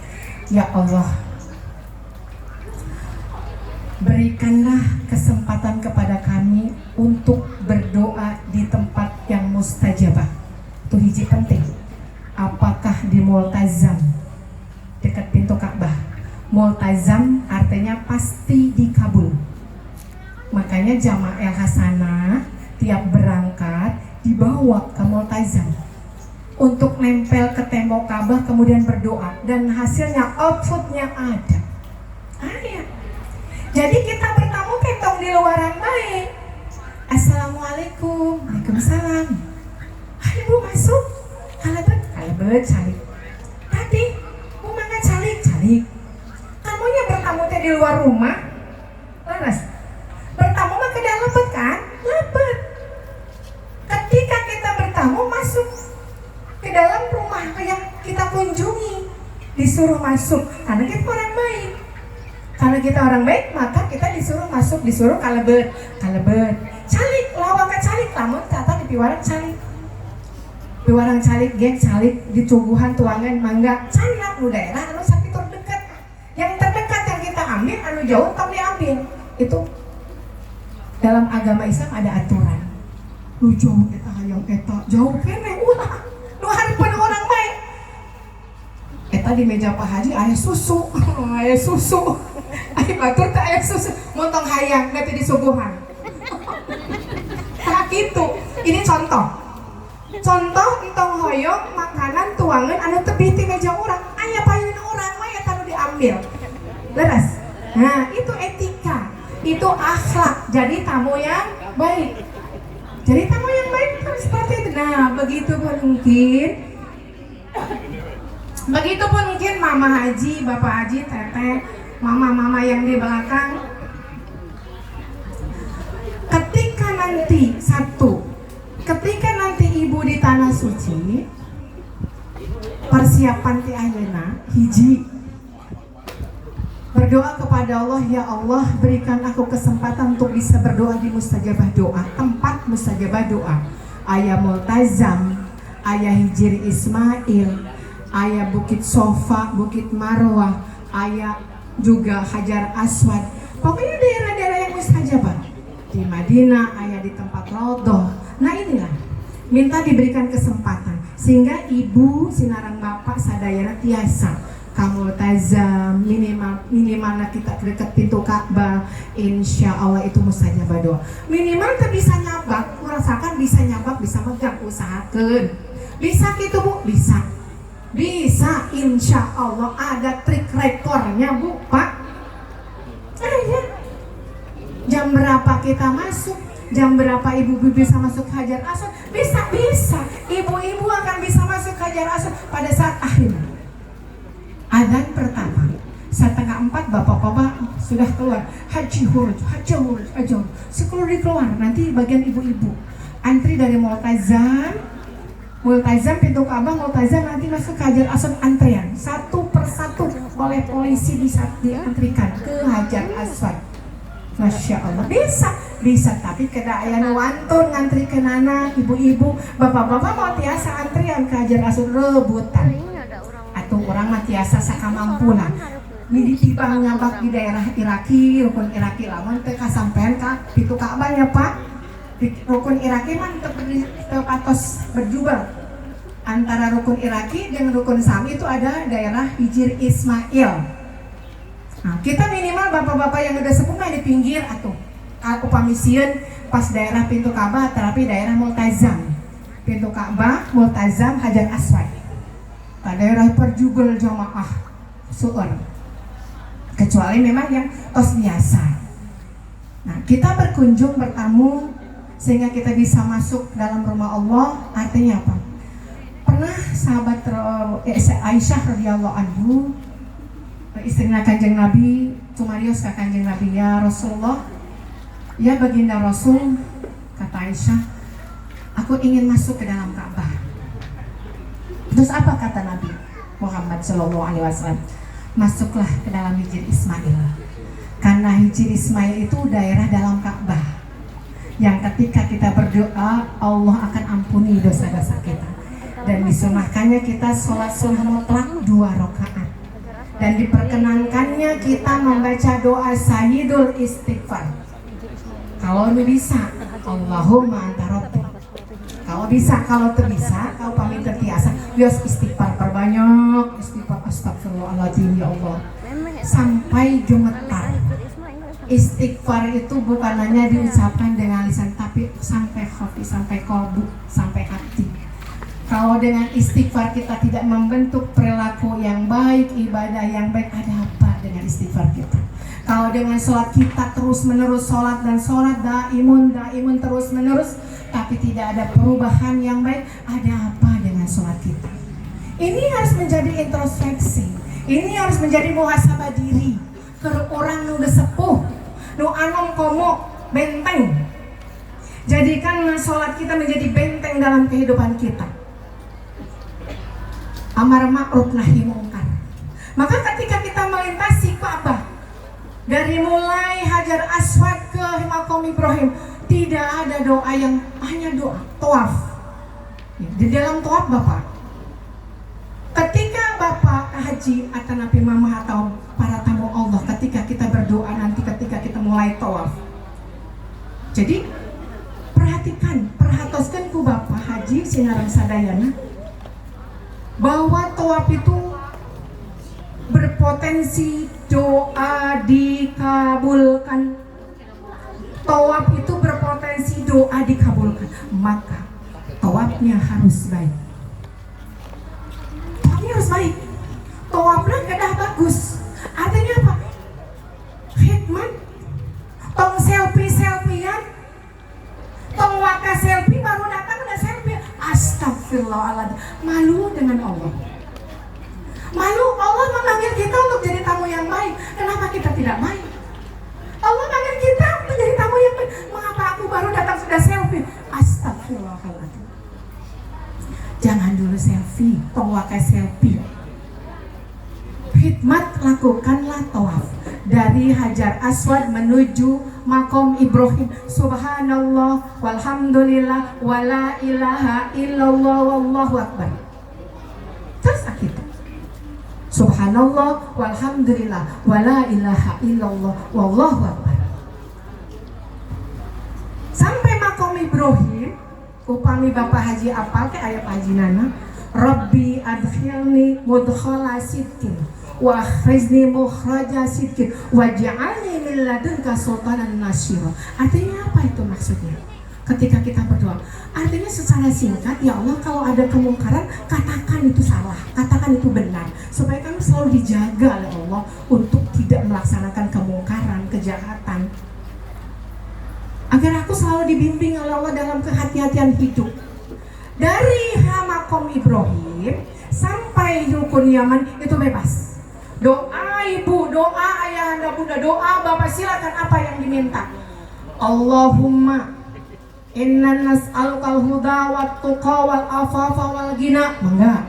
Speaker 1: ya Allah, berikanlah kesempatan kepada kami untuk berdoa di tempat yang mustajabah. Itu hiji penting. Apakah di Multazam dekat pintu Ka'bah? Multazam artinya pasti dikabul. Makanya jamaah hasanah tiap berangkat dibawa ke Multazam untuk nempel ke tembok Ka'bah kemudian berdoa, dan hasilnya outputnya ada. Jadi kita bertamu ketong di luaran baik. Assalamualaikum. Waalaikumsalam. Hai Bu, masuk. Kalebet calik. Tadi Bu mangga calik. Kamunya bertamu teh di luar rumah. Laras. Bertamu mah ke dalam lebet kan? Lebet. Ketika kita bertamu masuk ke dalam rumah yang kita kunjungi, disuruh masuk karena kita orang baik. Karena kita orang baik, maka kita disuruh masuk, disuruh kalebet. Calik, lawan ke calik, lamun kata di piwarang calik. Piwarang calik, geng calik, di tungguhan tuangan mangga, calik nu daerah anu sakitu dekat. Yang terdekat yang kita ambil, anu jauh tak diambil. Itu dalam agama Islam ada aturan. Lu jauh eta hayang eta, jauh kene ulah. Nu hareupeun orang baik. Eta di meja Pak Haji aya susu, aya susu. Aya batur teh aya susu, motong hayang nanti disuguhan. Nah gitu. Ini contoh. Contoh entong hoyong makanan tuangan anu tebih ti meja urang, aya payun urang mah eta nu diambil. Leres. Nah, itu etika. Itu akhlak. Jadi tamu yang baik. Jadi tamu yang baik itu seperti itu. Nah, begitupun mungkin Mama Haji, Bapak Haji, Teteh, mama-mama yang di belakang. Ketika nanti ibu di tanah suci, persiapan ti ayeuna hiji berdoa kepada Allah, ya Allah berikan aku kesempatan untuk bisa berdoa di mustajabah doa, tempat mustajabah doa. Aya Multazam, aya Hijri Ismail, aya Bukit Sofa, Bukit Marwah, aya juga Hajar Aswad. Pokoknya daerah-daerah yang mustajabah. Di Madinah, aya di tempat Raudhah. Nah inilah, minta diberikan kesempatan sehingga ibu sinarang bapak sadayana tiasa kamu tazam minimal kita dekat pintu Ka'bah, insya Allah itu mustajabah doa. Minimal kita bisa nyabak, merasakan bisa nyabak, bisa megang, usahakan. Bisa gitu Bu, bisa, insya Allah ada trik rekornya Bu Pak. Jam berapa kita masuk? Jam berapa ibu-ibu bisa masuk Hajar Aswad? Bisa. Ibu-ibu akan bisa masuk Hajar Aswad pada saat akhir. Adzan pertama 3:30 bapak-bapak sudah keluar. Haji huruf. Sekeluar keluar. Nanti bagian ibu-ibu antri dari Multazam pintu Ka'bah, Multazam nanti masuk Hajar Aswad antrian. Satu persatu oleh polisi diantrikan ke Hajar Aswad. Masya Allah, bisa tapi kena aya nu wantun ngantri ke nana, ibu-ibu, bapak-bapak mau tiasa antrian ke Hajar Aswad rebutan. Atau orang mah tiasa sakamampunan. Ini ditibang nyabak di daerah Iraki, rukun Iraki lamun teu kasampean ka pintu Ka'bah ya Pak. Di rukun Iraki mah teu patos berjubel. Antara rukun Iraki dengan rukun Sami itu ada daerah Hijri Ismail. Nah, kita minimal bapak-bapak yang udah sepuh di pinggir atuh. Aku pamisieun pas daerah pintu Ka'bah terapi daerah Multazam. Pintu Ka'bah, Multazam, Hajar Aswad. Pada daerah perjubel jamaah suur. Kecuali memang yang tos biasa. Nah, kita berkunjung bertamu sehingga kita bisa masuk dalam rumah Allah. Artinya apa? Pernah sahabat Aisyah radhiyallahu anhu, istrinya Kanjeng Nabi, cumarios ke Kanjeng Nabi, ya Rasulullah, ya baginda Rasul, kata Aisyah, aku ingin masuk ke dalam Ka'bah. Terus apa kata Nabi Muhammad SAW? Masuklah ke dalam Hijri Ismail. Karena Hijri Ismail itu daerah dalam Ka'bah yang ketika kita berdoa Allah akan ampuni dosa-dosa kita. Dan disunahkannya kita sholat sunnah mutlak 2 rakaat. Dan diperkenankannya kita membaca doa Sayyidul Istighfar. Kalau bisa, Allahumma anta rabbi. Kalau bisa, kalau bisa, kau pamit terbiasa, bias istighfar perbanyak, istighfar astagfirullahaladzim ya Allah, sampai gemetar. Istighfar itu bukan hanya diucapkan dengan lisan, tapi sampai hati, sampai kalbu, sampai hati. Kalau dengan istighfar kita tidak membentuk perilaku yang baik, ibadah yang baik, ada apa dengan istighfar kita? Kalau dengan sholat kita terus menerus sholat dan sholat daimun terus menerus, tapi tidak ada perubahan yang baik, ada apa dengan sholat kita? Ini harus menjadi introspeksi. Ini harus menjadi muhasabah diri. Ke orang nu sepuh, nu anom komo benteng. Jadikan sholat kita menjadi benteng dalam kehidupan kita. Amar ma'ruf nahi mungkar. Maka ketika kita melintasi Ka'bah, dari mulai Hajar Aswad ke Maqam Ibrahim, tidak ada doa yang hanya doa tawaf. Di dalam tawaf Bapak, ketika Bapak haji atau Nabi Mama atau para tamu Allah, ketika kita berdoa nanti ketika kita mulai tawaf. Jadi perhatoskan ku Bapak haji sinarang sadayana bahwa tawaf itu berpotensi doa dikabulkan. Tawaf itu berpotensi doa dikabulkan. Maka tawafnya harus baik. Tawafnya harus baik. Tawafnya kedah bagus. Artinya apa? Khidmat. Tong selfie-selfiean. Tong waka selfie baru datang udah selfie. Astagfirullahaladzim. Malu dengan Allah. Malu, Allah memanggil kita untuk jadi tamu yang baik. Kenapa kita tidak baik? Allah manggil kita untuk jadi tamu yang baik. Mengapa aku baru datang sudah selfie? Astagfirullahaladzim. Jangan dulu selfie, tong wakai selfie. Khidmat, lakukanlah tawaf dari Hajar Aswad menuju Makom Ibrahim. Subhanallah walhamdulillah wala ilaha illallah wallahu akbar. Terus kita Subhanallah walhamdulillah wala ilaha illallah wallahu akbar. Sampai Makom Ibrahim, upami Bapak Haji apal ke ayat Haji Nana, Rabbi adkhilni mudkhala sidqin wa akhrizni mukhraja sidqin waj'alni min ladunka sultanan nasyira. Artinya apa itu maksudnya? Ketika kita berdoa, artinya secara singkat, ya Allah, kalau ada kemungkaran, katakan itu salah, katakan itu benar, supaya kami selalu dijaga oleh Allah untuk tidak melaksanakan kemungkaran, kejahatan, agar aku selalu dibimbing oleh Allah dalam kehati-hatian hidup. Dari Makom Ibrahim sampai Rukun Yaman itu bebas. Doa ibu, doa ayah anda bunda, doa bapak, silakan apa yang diminta. Allahumma inna nas'alukal huda wat tuqa wal afafa wal ghina. Enggak.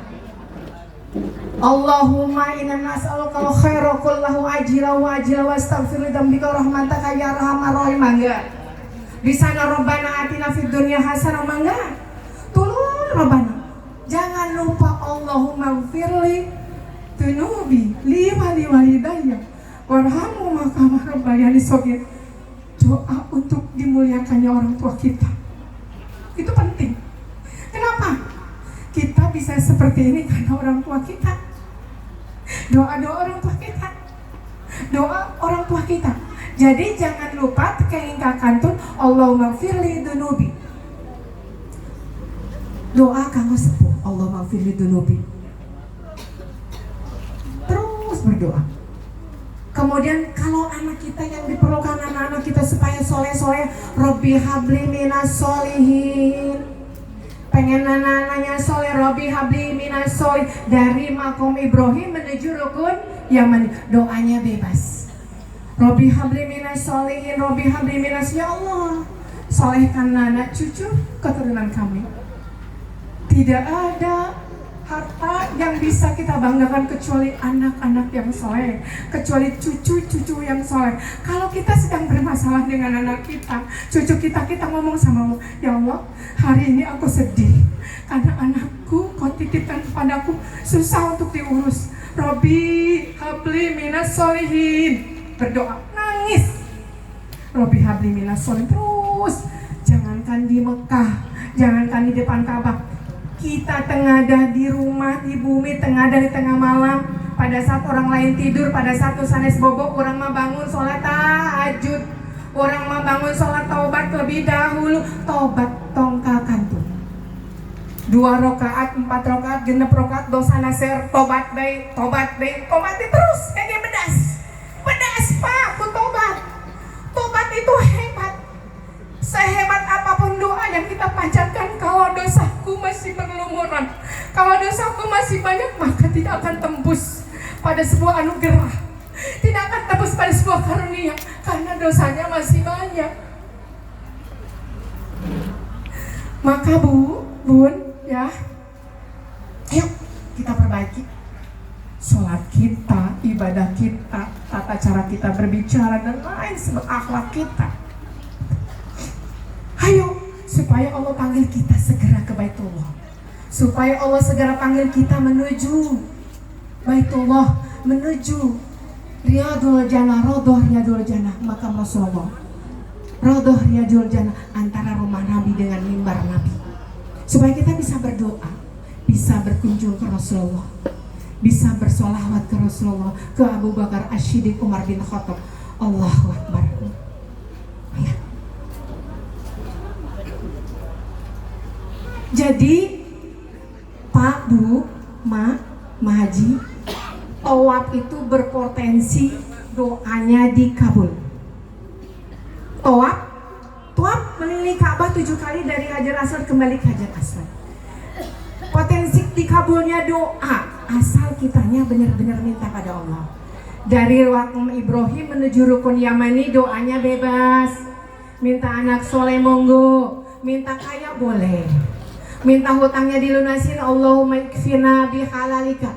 Speaker 1: Allahumma inna nas'alukal khaira kullahu ajila wa ajila wastaghfir dzambika rahmataka ya arhamar rahim. Enggak. Di sana Rabbana atina fid dunya hasanah. Enggak. Tolong Rabbana. Jangan lupa Allahumma gfirli dunubi li wali walidayya warhamu makama rabbayani shaghir. Doa untuk dimuliakannya orang tua kita itu penting. Kenapa? Kita bisa seperti ini karena orang tua kita. Doa-doa orang tua kita. Doa orang tua kita. Jadi jangan lupa kengingkakantun Allahumma gfirli dunubi. Doa kanggo sepuh Allahumma gfirli dunubi. Terus berdoa. Kemudian kalau anak kita yang diperlukan anak-anak kita supaya soleh-soleh, Robbi habli minas solihin. Pengen anak-anaknya soleh, Robbi habli minas solih. Dari Makom Ibrahim menuju Rukun Yaman, doanya bebas. Robbi habli minas solihin, Robbi habli minas, ya Allah, solehkan anak cucu keturunan kami. Tidak ada harta yang bisa kita banggakan kecuali anak-anak yang soleh, kecuali cucu-cucu yang soleh. Kalau kita sedang bermasalah dengan anak kita, cucu kita, kita ngomong sama Allah, ya Allah, hari ini aku sedih karena anakku kau titipkan kepadaku susah untuk diurus. Robbi habli minas solihin. Berdoa, nangis. Robbi habli minas solihin. Terus, jangankan di Mekah, jangankan di depan Ka'bah, kita tengadah di rumah, di bumi, tengadah di tengah malam, pada saat orang lain tidur, pada saat sanes bobo, orang mah bangun sholat tahajud, orang mah bangun sholat taubat lebih dahulu. Taubat tongkakan tuh 2 rakaat, 4 rakaat, 6 rakaat, dosa naser, tobat baik, tobat terus, kayak bedas pak, aku tobat itu hebat. Sehebat apapun doa yang kita panjatkan, kalau dosaku masih berlumuran, kalau dosaku masih banyak, maka tidak akan tembus pada sebuah anugerah, tidak akan tembus pada sebuah karunia, karena dosanya masih banyak. Maka bun, ya, ayo kita perbaiki sholat kita, ibadah kita, tata cara kita berbicara, dan lain sebagainya, akhlak kita. Ayo, supaya Allah panggil kita segera ke Baitullah, supaya Allah segera panggil kita menuju Baitullah, menuju Riyadul Jannah, Raudhah Riyadul Jannah, makam Rasulullah, Raudhah Riyadul Jannah, antara rumah Nabi dengan mimbar Nabi, supaya kita bisa berdoa, bisa berkunjung ke Rasulullah, bisa bersolawat ke Rasulullah, ke Abu Bakar As-Siddiq, Umar bin Khattab. Allahu Akbar. Ya. Jadi Pak, Bu, Ma Haji, tawaf itu berpotensi doanya dikabul. Tawaf mengelilingi Ka'bah 7 kali dari Hajar Aswad kembali ke Hajar Aswad. Potensi dikabulnya doa asal kitanya benar-benar minta pada Allah. Dari waktu Ibrahim menuju Rukun Yamani doanya bebas. Minta anak soleh monggo, minta kaya boleh, minta hutangnya dilunasin. Allahumma ikfina bihalalika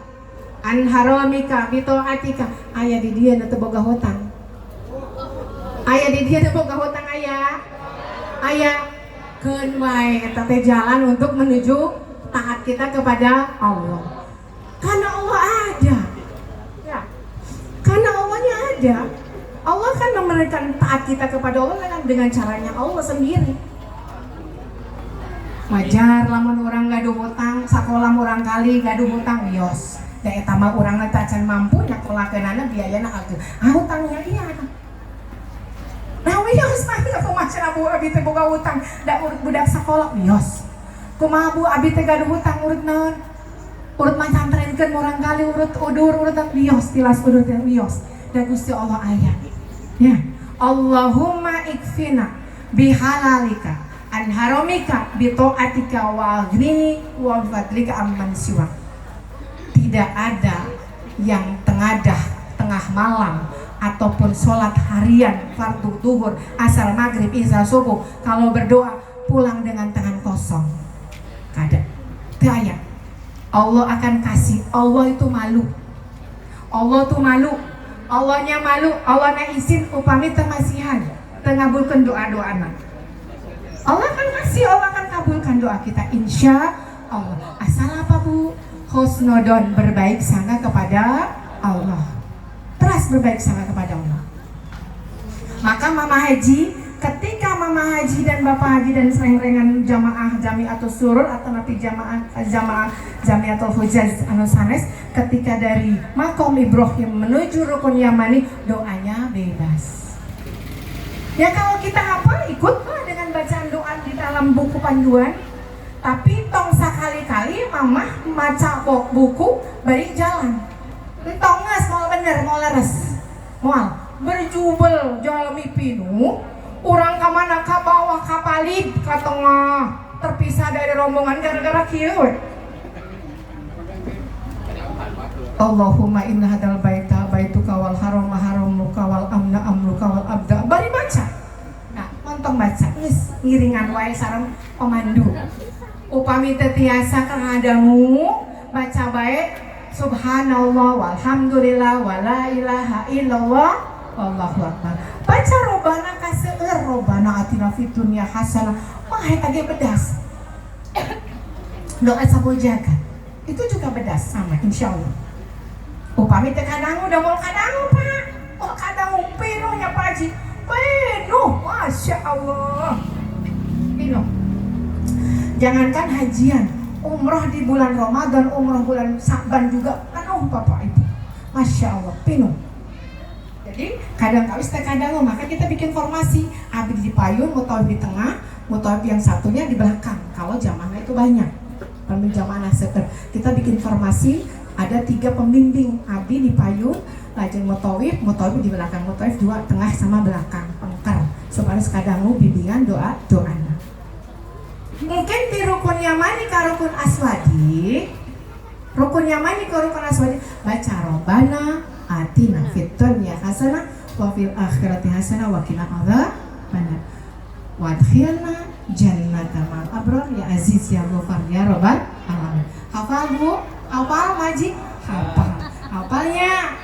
Speaker 1: an haramika bita'atika. Aya di dia teu boga hutang. Aya di dia teu boga hutang aya keun wae eta teh jalan untuk menuju taat kita kepada Allah. Karena Allah ada. Ya. Karena Allahnya ada. Allah kan memberikan taat kita kepada Allah dengan caranya Allah sendiri. Wajar lamun orang gaduh hutang, sakola urang kali gaduh hutang wios. Da eta mah urang teh acan mampu nyakolakeunana biayana ageus. Hutangnya iya. Nah wios mah teh kumaha Bu abi teh boga hutang, da urut budak sakola wios. Kumaha Bu abi teh gaduh hutang urut naon? Urut mancantrenkeun urang kali urut udur urut wios tilas udur teh wios. Da Gusti Allah aya. Ya, Allahumma ikfina bihalalika an haramika bi taatika wa aghnini wa fadlika amman siwa. Tidak ada yang tengah malam ataupun sholat harian fardu zuhur, asar, maghrib, isya, subuh kalau berdoa pulang dengan tangan kosong. Kada. Teu Allah akan kasih. Allah itu malu. Allah tuh malu. Allahnya malu. Allahnya izin upami temasihan tengabulkan doa-doana. Allah akan kasih, Allah akan kabulkan doa kita insya Allah. Asal apa Bu? Husnudon, berbaik sangka kepada Allah. Terus berbaik sangka kepada Allah. Maka Mama Haji, ketika Mama Haji dan Bapak Haji dan sereng-rengan jamaah Jamiatul Surur atau napi jamaah Jamiatul Hujaz anu sanes, ketika dari makom Ibrahim menuju Rukun Yamani doanya bebas. Ya kalau kita hafal ikutlah dengan bacaan doa di dalam buku panduan. Tapi tong sekali-kali Mama maca buku bari jalan. Tong geus mau bener mau leres. Moal berjubel jalmi pinu. Urang ka mana ka bawah ka palib ka tengah terpisah dari rombongan gara-gara kieu. Allahumma inna hadal baita baituka wal haramuka wal amna amruka wal abda. Bari baca. Nah, montong baca geus ngiringan wae sareng pemandu. Upami teh tiasa kangadamu baca bae subhanallah walhamdulillah wala ilaha illallah wallahu akbar. Baca robana kaseur robana atina fid dunya hasanah. Mah eta ge bedas. Doa sabu jagat. Itu juga bedas sama insyaallah. Upami teh kadangu udah mau kadangu Pak. Oh kadangu penuh nya Pak Haji. Penuh, masya Allah. Penuh. Jangankan hajian, umroh di bulan Ramadan, umroh bulan Sa'ban juga penuh Bapak Ibu. Masya Allah, penuh. Jadi kadang kali kadang maka kita bikin formasi. Abdi di payung, mutawif di tengah, mutawif yang satunya di belakang. Kalau jamaah itu banyak, pemimpin jamaah seker. Kita bikin formasi, ada 3 pembimbing. Abdi di payung, lajeng mutawif di belakang, mutawif 2 tengah sama belakang, pengker. Supaya sekadang bimbingan doa. Mungkin di Rukun Yamani ke Rukun Aswadi, Rukun Yamani ke Rukun Aswadi baca Robbana atina fid dunya hasanah wa fil akhirati hasanah wa qina adzabannar wa adkhilna jannata ma'al abrar ya aziz ya ghafar ya rabbal alamin. Hafal Bu? Hafal Maji? Hafalnya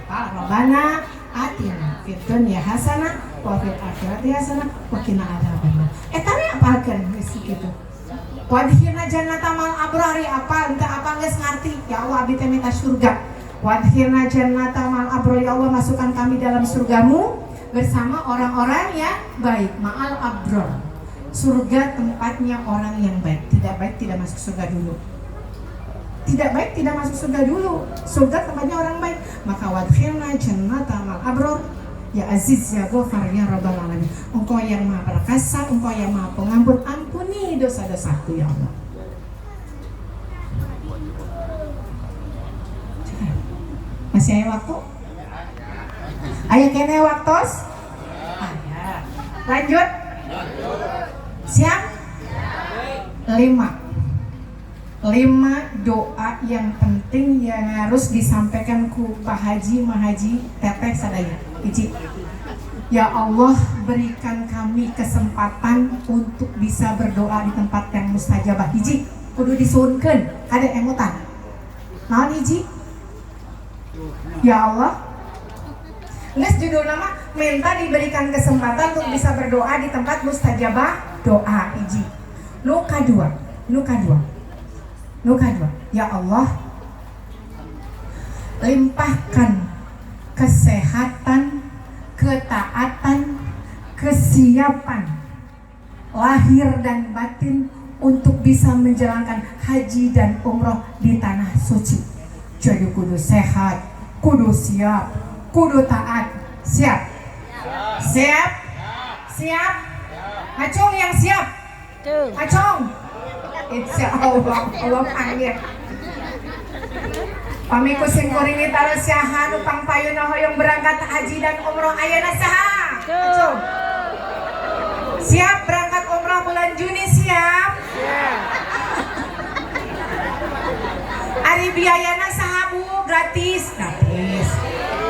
Speaker 1: Robbana atina fid dunya hasanah wa fil akhirati hasanah wa qina adzabannar. Eta we apalkeun geus kitu. Wadkhilna jannata mal abrari apal entah apa geus ngarti. Ya Allah abdi teh minta surga. Wadkhilna jannata mal abrari, ya Allah masukkan kami dalam surgamu bersama orang-orang yang baik. Ma'al abrar. Surga tempatnya orang yang baik. Tidak baik tidak masuk surga dulu. tidak baik tidak masuk surga dulu. Surga tempatnya orang baik. Maka wadkhilna jannata mal abror. Ya Aziz ya Ghafar ya Rabbal alamin. Engkau yang Maha Perkasa, Engkau yang Maha Pengampun, ampuni dosa-dosaku ya Allah. Masih ada waktu? Aya kene waktos? Aya. Lanjut. Siap? 5 doa yang penting yang harus disampaikan ku Pak Haji, Mahaji, Teteh sadaya. Hiji. Ya Allah, berikan kami kesempatan untuk bisa berdoa di tempat yang mustajabah. Hiji, kudu disuunkeun kada emutan. Naon hiji? Ya Allah, nges judul nama minta diberikan kesempatan untuk bisa berdoa di tempat mustajabah doa. Hiji. Nu kadua. Ya Allah, limpahkan kesehatan, ketaatan, kesiapan lahir dan batin untuk bisa menjalankan haji dan umroh di tanah suci. Jadi kudu sehat, kudu siap, kudu taat. Siap? Siap? Acung yang siap? Acung? Insya Allah, Allah panggil. Pami kusim kuring tara syaha nu pangpayuna hoyong berangkat haji dan umroh ayeuna saha? Acung. Siap berangkat umroh bulan Juni siap? Ari biayana saha Bu?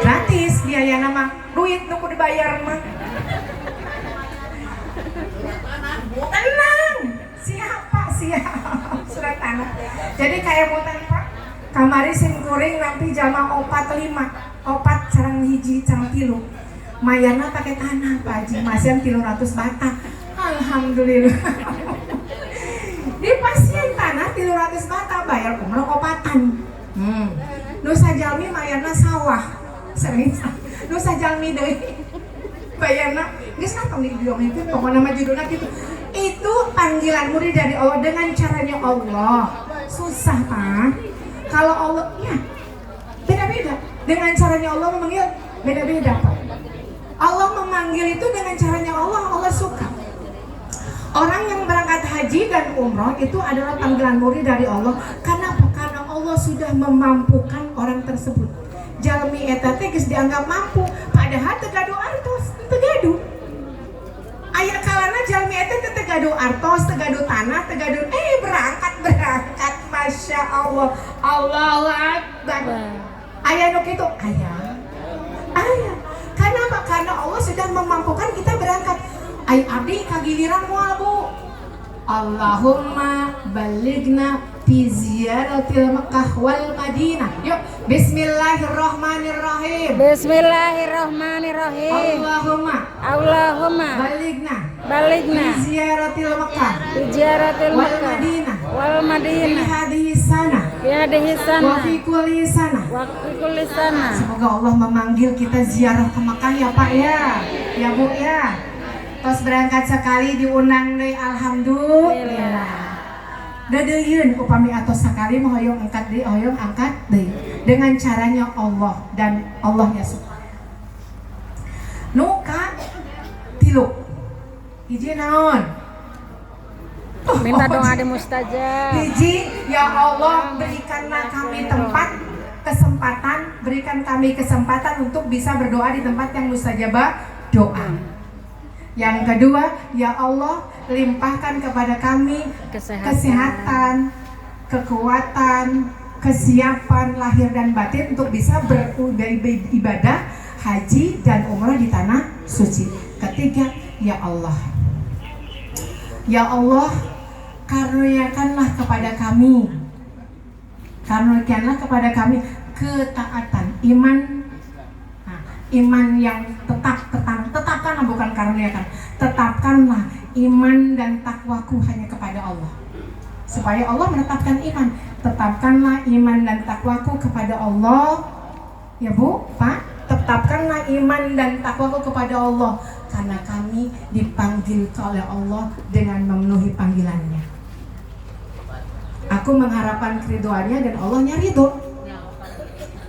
Speaker 1: Gratis biayana mah. Duit nu kudu dibayar mah. Tenang. Siap. Surat tanah. Jadi kayak mutan Pak. Kamari sim kuring nanti jama 4 sareng hiji sareng 3. Mayarna pakai tanah Pak Haji. Masian 300 bata. Alhamdulillah. Di pasien tanah 300 bata bayar umroh opatan. Nu sajalmi mayarna sawah. Serius. Nu sajalmi deui. Bayarna geus ngatong di video itu pokoknya mah judulna gitu. Itu panggilan murid dari Allah dengan caranya Allah. Susah Pak. Kalau Allah ya beda-beda. Dengan caranya Allah memanggil beda-beda Pak. Allah memanggil itu dengan caranya Allah suka. Orang yang berangkat haji dan umroh itu adalah panggilan murid dari Allah. Kenapa? Karena Allah sudah memampukan orang tersebut. Jalmi eta teh geus dianggap mampu, padahal teu gaduh artos, teu gaduh. Aya kalana jalmi eta teh teu gaduh artos, teu gaduh tanah, teu gaduh berangkat. Masya Allah. Allahu Akbar. Aya nu kitu, aya. Kenapa? Karena Allah sudah memampukan kita berangkat. Ay abdi kagiliran moal Bu. Allahumma balighna fi ziyaratil Makkah wal Madinah. Yuk, bismillahirrahmanirrahim. Allahumma balighna fi ziyaratil Makkah wal Madinah. Fi hadhihi sana. Wa fi kulli sana. Semoga Allah memanggil kita ziarah ke Makkah ya Pak ya. Ya Bu ya. Tos berangkat sekali diundang deui alhamdulillah. Dadeuyeun upami atos sakali mah hoyong angkat deui dengan caranya Allah dan Allahnya suka. Nu ka 3. Hiji naon?
Speaker 2: Minta doa di mustajab.
Speaker 1: Hiji, ya Allah berikanlah kami kesempatan untuk bisa berdoa di tempat yang mustajabah doa. Yang kedua, ya Allah limpahkan kepada kami kesehatan, kekuatan, kesiapan lahir dan batin untuk bisa beribadah haji dan umrah di tanah suci. Ketiga, ya Allah karuniakanlah kepada kami ketaatan, iman yang tetapkanlah, bukan karuniakan, tetapkanlah iman dan takwaku hanya kepada Allah. Supaya Allah menetapkan iman, tetapkanlah iman dan takwaku kepada Allah. Ya Bu, Pak, tetapkanlah iman dan takwaku kepada Allah, karena kami dipanggil oleh Allah dengan memenuhi panggilannya. Aku mengharapkan keridoannya dan Allahnya ridho.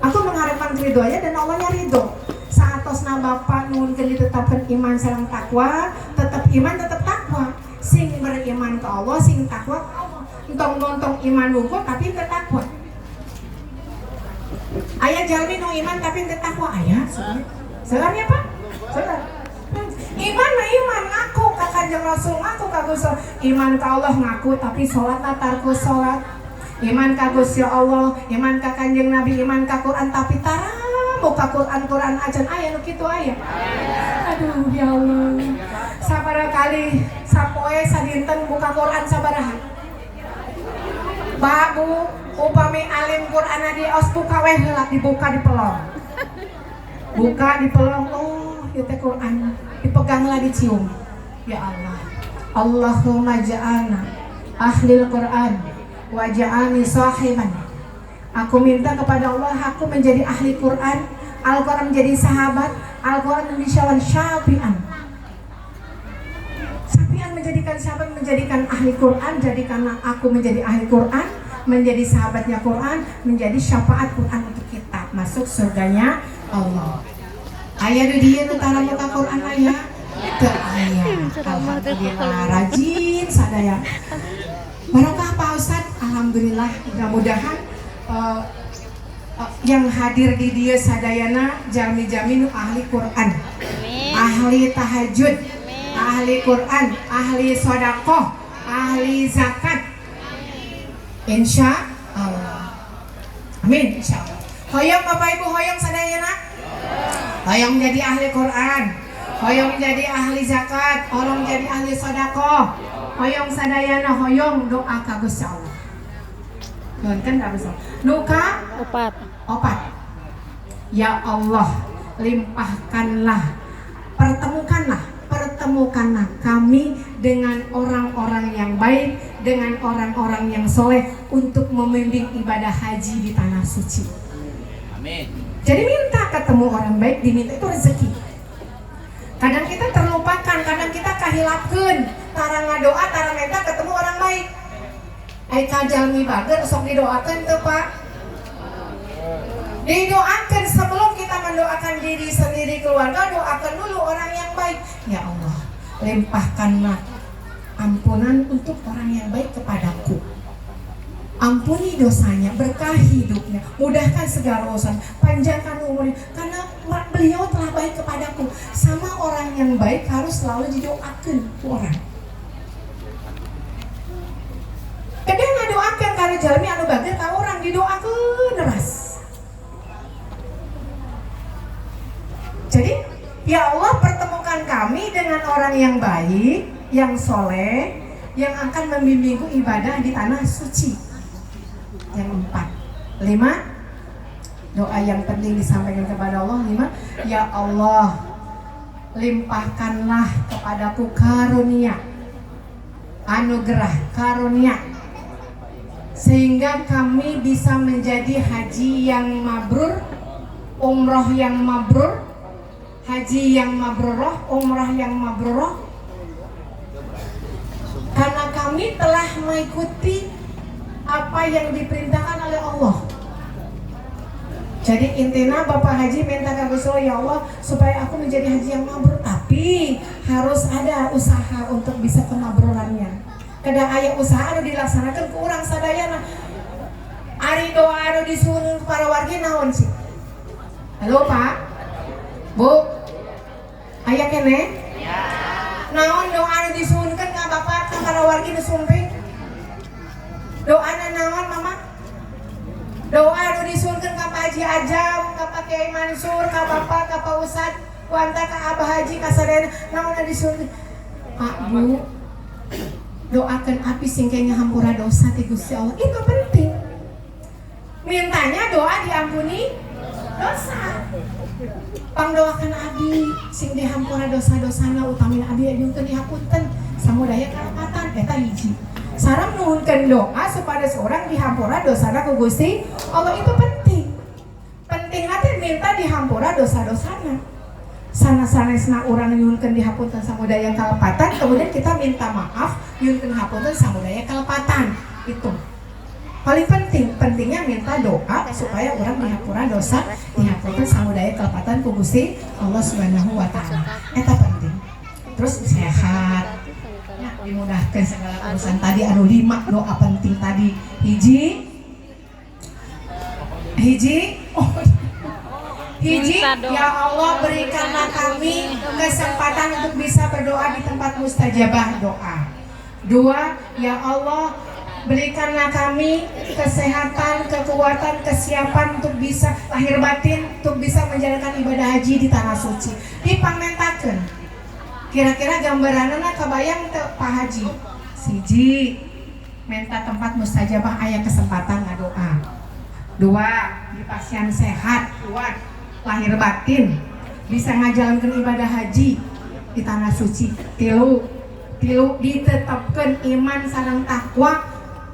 Speaker 1: Aku mengharapkan keridoannya dan Allahnya ridho. Saatosna Bapak nuhunkeun ditetapkan iman sareng takwa, tetap iman tetap takwa. Sing beriman ke Allah, sing takwa ke Allah. Entong-entong iman wungkul tapi teu takwa. Aya jalmi nu iman tapi teu takwa aya. Sebenarnya Pak? Sebenarnya. Iman mah iman, ngaku ka Kanjeng Rasul, ngaku ka Gusti. Iman ka Allah ngaku tapi salat tarku salat. Iman ka Gusti Allah, iman ka Kanjeng Nabi, iman ka Quran tapi taramu ka Quran acan aya nu kitu aya. Aduh ya Allah. Sabaraha kali sapoe sadinten buka Quran sabaraha? Babu upami alim Quran di os buka weh heula dibuka di pelong. Buka di pelong, oh ieu teh Quran. Dipeganglah dicium. Ya Allah. Allahumma ja'alna ahlil Quran wa ja'alni sahiban. Aku minta kepada Allah aku menjadi ahli Quran, Al-Quran menjadi sahabat, Al-Quran menjadi syafi'an. Syafi'an menjadikan sahabat, menjadikan ahli Quran, jadikanlah aku menjadi ahli Quran, menjadi sahabatnya Quran, menjadi syafaat Quran untuk kita masuk surganya Allah. Ayah di dia nutara muka Quran ayah ke ayah. Alhamdulillah rajin sadaya. Barokah Pak Ustadz. Alhamdulillah mudah-mudahan yang hadir di dia sadayana jami-jami nu ahli Quran, ahli tahajud, ahli Quran, ahli sodaqoh, ahli zakat. Insya Allah. Amin. Insya Allah. Hoyong Bapak Ibu, hoyong sadayana. Hoyong jadi ahli Quran, hoyong jadi ahli zakat, hoyong jadi ahli sodaqoh, hoyong sadayana, hoyong doa ka Gusti Allah. Kan ka Gusti Allah. Nuka opat. Ya Allah, limpahkanlah, pertemukanlah kami dengan orang-orang yang baik, dengan orang-orang yang soleh untuk membimbing ibadah haji di tanah suci. Amin. Jadi minta ketemu orang baik, diminta itu rezeki. Kadang kita terlupakan, kadang kita kahilapkeun, tara ngadoa, tara minta ketemu orang baik. Ai kajalmi bager sok didoakeun teu Pak? Didoakan sebelum kita mendoakan diri sendiri, keluarga, doakan dulu orang yang baik. Ya Allah, limpahkanlah ampunan untuk orang yang baik kepadaku. Ampuni dosanya, berkahi hidupnya, mudahkan segala urusan, panjangkan umurnya, karena beliau telah baik kepadaku. Sama orang yang baik harus selalu didoakan orang. Kadang ngadoakan karena jalmi anu bager ka orang didoakan deras. Jadi, ya Allah pertemukan kami dengan orang yang baik, yang soleh, yang akan membimbingku ibadah di tanah suci. Yang 4, 5, doa yang penting disampaikan kepada Allah. 5, ya Allah limpahkanlah kepadaku karunia, anugerah karunia, sehingga kami bisa menjadi haji yang mabrur, umroh yang mabrur, haji yang mabruroh, umrah yang mabruroh, karena kami telah mengikuti apa yang diperintahkan oleh Allah. Jadi intinya Bapak Haji minta ke Gusti Allah, ya Allah supaya aku menjadi haji yang mabrur, tapi harus ada usaha untuk bisa kemabrurannya. Kada aya usaha anu dilaksanakan ku urang sadayana. Ari doa anu disuruh para wargi naon sih? Halo Pak, Bu, aya kene? Ya. Naon doa anu disuruhkeun ka Bapak ka para wargi nu sumping? Doa naon Mama? Doa anu disuruhkeun ka Pak Haji Ajam, ka Pak Kiai Mansur, ka Bapak, ka Pak Ustad, ku anta ka Abah Haji, ka sadayana naon anu disuruhkeun? Pak Bu, doakan api singkeng ngahampura dosa ti Gusti Allah. Itu penting. Mintanya doa diampuni dosa. Pangdoakan abi sing dihampura dosa-dosana, utamin abi ajungkeun dihapunten samudaya kalepatan eta hiji. Sareng nuhunkeun doa supaya seorang dihampura dosana ku Gusti Allah, itu penting. Penting teh minta dihampura dosa-dosana. Sana-sanesna urang nyuhunkeun dihapunten samudaya kalepatan, kemudian kita minta maaf nyuhunkeun hapunten samudaya kalepatan. Itu. paling pentingnya minta doa supaya orang dihapura dosa, dihapura samudaya kelepatan ku Gusti Allah Subhanahu wa taala. Eta penting. Terus sehat. Ya, dimudahkan segala urusan tadi anu 5 doa penting tadi. Hiji ya Allah berikanlah kami kesempatan untuk bisa berdoa di tempat mustajabah doa. 2, ya Allah berikanlah kami kesehatan, kekuatan, kesiapan untuk bisa lahir batin untuk bisa menjalankan ibadah haji di tanah suci. Dipamentakeun. Kira-kira gambaranna kabayang teu Pak Haji? Siji, minta tempat mustajabah aya kesempatan ngadoa. 2, dipasien sehat, 2, lahir batin bisa ngajalankan ibadah haji di tanah suci. 3 ditetapkan iman sareng takwa,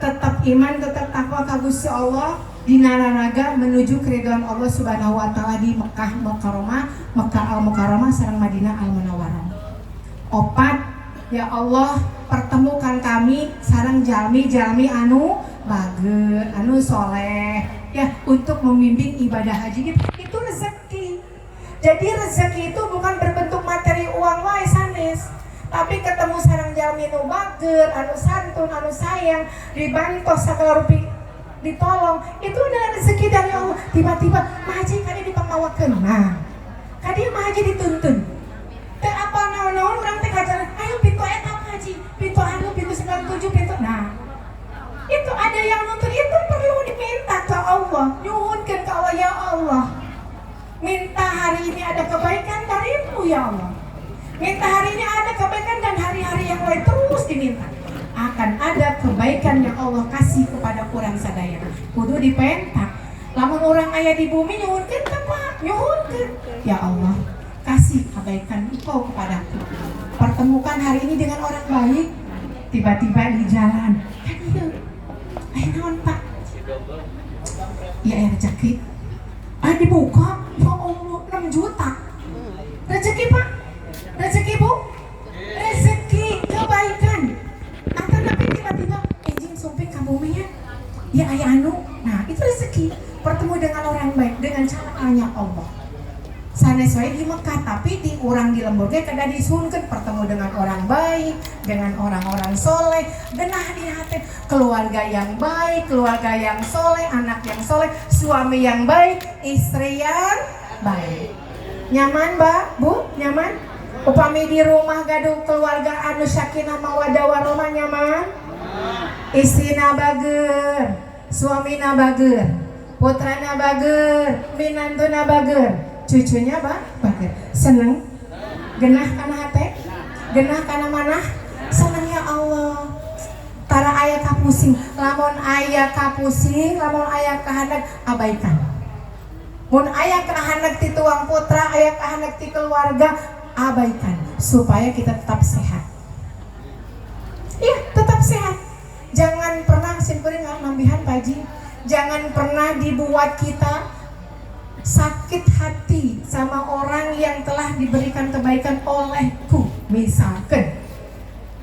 Speaker 1: tetap iman tetap takwa ka Gusti Allah di nararaga menuju keridhaan Allah Subhanahu wa taala di Mekah Al-Mukarramah sareng Madinah Al-Munawwarah. 4, ya Allah pertemukan kami sareng jalmi anu bager, anu soleh ya untuk membimbing ibadah haji itu rezeki. Jadi rezeki itu bukan berbentuk materi uang wae sanes, tapi ketemu sareng jalmi nu bager, anu santun, anu sayang, dibantos sakala rupi ditolong, itu adalah rezeki dari Allah. Tiba-tiba Mah Haji kadi dipangmawakeun, nah kadi Mah Haji dituntun teh apa naon-naon urang teh kajalan, ayo pintu eta Mah Haji, pintu anu, pintu 97, pintu, nah itu ada yang nuntun, itu perlu diminta ke Allah, nyuhunkeun ke Allah, ya Allah minta hari ini ada kebaikan darimu ya Allah, minta hari ini ada kebaikan dan hari-hari yang lain terus diminta akan ada kebaikan yang Allah kasih kepada kurang sadaya. Kudu dipentak. Lamun orang aya di bumi nyuhunkeun ka Pak, nyuhunkeun. Ya Allah, kasih kebaikan Engkau kepadaku. Pertemukan hari ini dengan orang baik. Tiba-tiba di jalan, ayo naon Pak? Ya rezeki. Dibuka. Ya Allah, 6 juta. Rezeki Pak. Rezeki Bu. Rezeki kebaikan. Tapi tiba-tiba izin sumping ka bumi ya aya anu. Nah, itu rezeki. Bertemu dengan orang baik dengan caranya Allah. Sanes wae di Mekah, tapi di urang di lembur ge kada disuunkeun bertemu dengan orang baik, dengan orang-orang soleh, genah di hati keluarga yang baik, keluarga yang soleh, anak yang soleh, suami yang baik, istri yang baik. Nyaman, Mbak? Bu? Nyaman? Upami di rumah gaduh keluarga anu sakinah mawaddah warahmah nyaman? Istrina bager, suamina bager, putrana bager, minantuna bager, cucunya bager. Seneng? Genah kana hate? Genah kana manah? Seneng ya Allah. Tara aya kapusing, lamun aya kapusing, lamun aya kahandak abaikan. Mun aya kahandak ti tuang putra, aya kahandak ti keluarga, abaikan supaya kita tetap sehat. Iya, tetap sehat. Jangan pernah simpurin nambihan Paji. Jangan pernah dibuat kita sakit hati sama orang yang telah diberikan kebaikan olehku. Misalkan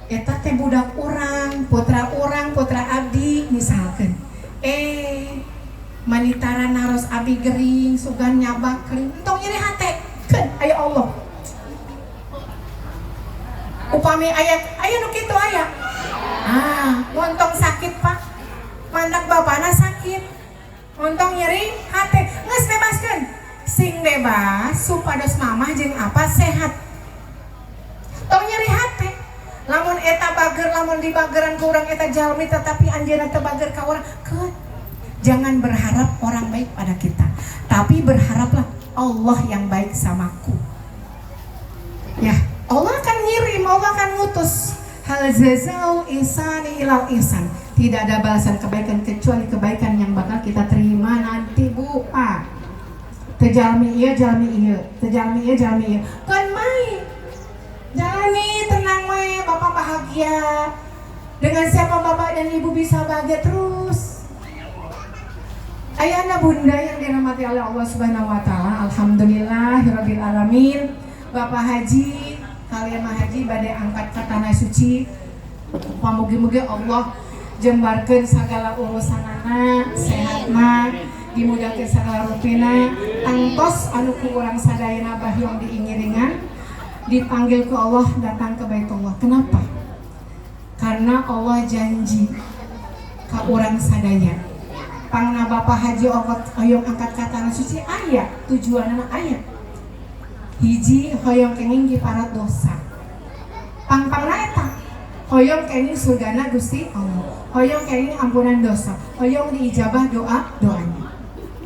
Speaker 1: eta teh budak orang, putra abdi misalkan. Manitara naros abdi gering, sugan nyabak kering, entong nyeri hate. Keun aya Allah. Upami aya nu kitu aya. Montong sakit Pak. Mantak bapana sakit. Montong nyeri hate. Geus bebaskeun. Sing bebas supados mamah jeung apa sehat. Tong nyeri hate. Lamun eta bager, lamun dibageran ku urang eta jalmi tetapi anjeunna teu bager ka urang. Keun. Jangan berharap orang baik pada kita, tapi berharaplah Allah yang baik samaku. Ya, Allah akan ngirim, Allah akan ngutus. Hal jazaa'ul ihsani ilal ihsan. Tidak ada balasan kebaikan kecuali kebaikan yang bakal kita terima nanti, Bu. Tejalmi iya. Kan main. Jalani tenang main, Bapak bahagia. Dengan siapa Bapak dan Ibu bisa bahagia terus. Ayana Bunda yang dirahmati oleh Allah Subhanahu wa taala. Alhamdulillahirabbil alamin. Bapak Haji, kalian Mah Haji badai angkat ke tanah suci. Pamugi-mugi Allah jembarkeun sagala urusanana, sehatna, dimudahkeun sagala rupina, tangtos anu ku urang sadayana bahyong diingiringan, dipanggil ke Allah datang ke Baitullah. Kenapa? Karena Allah janji ka urang sadaya. Pangna Bapak Haji hoyong angkat ka tanah suci aya, tujuanna aya. Hiji hoyong kenging diparat dosa. Pangpangna eta hoyong kenging surgana Gusti Allah. Hoyong kenging ampunan dosa. Hoyong diijabah doanya.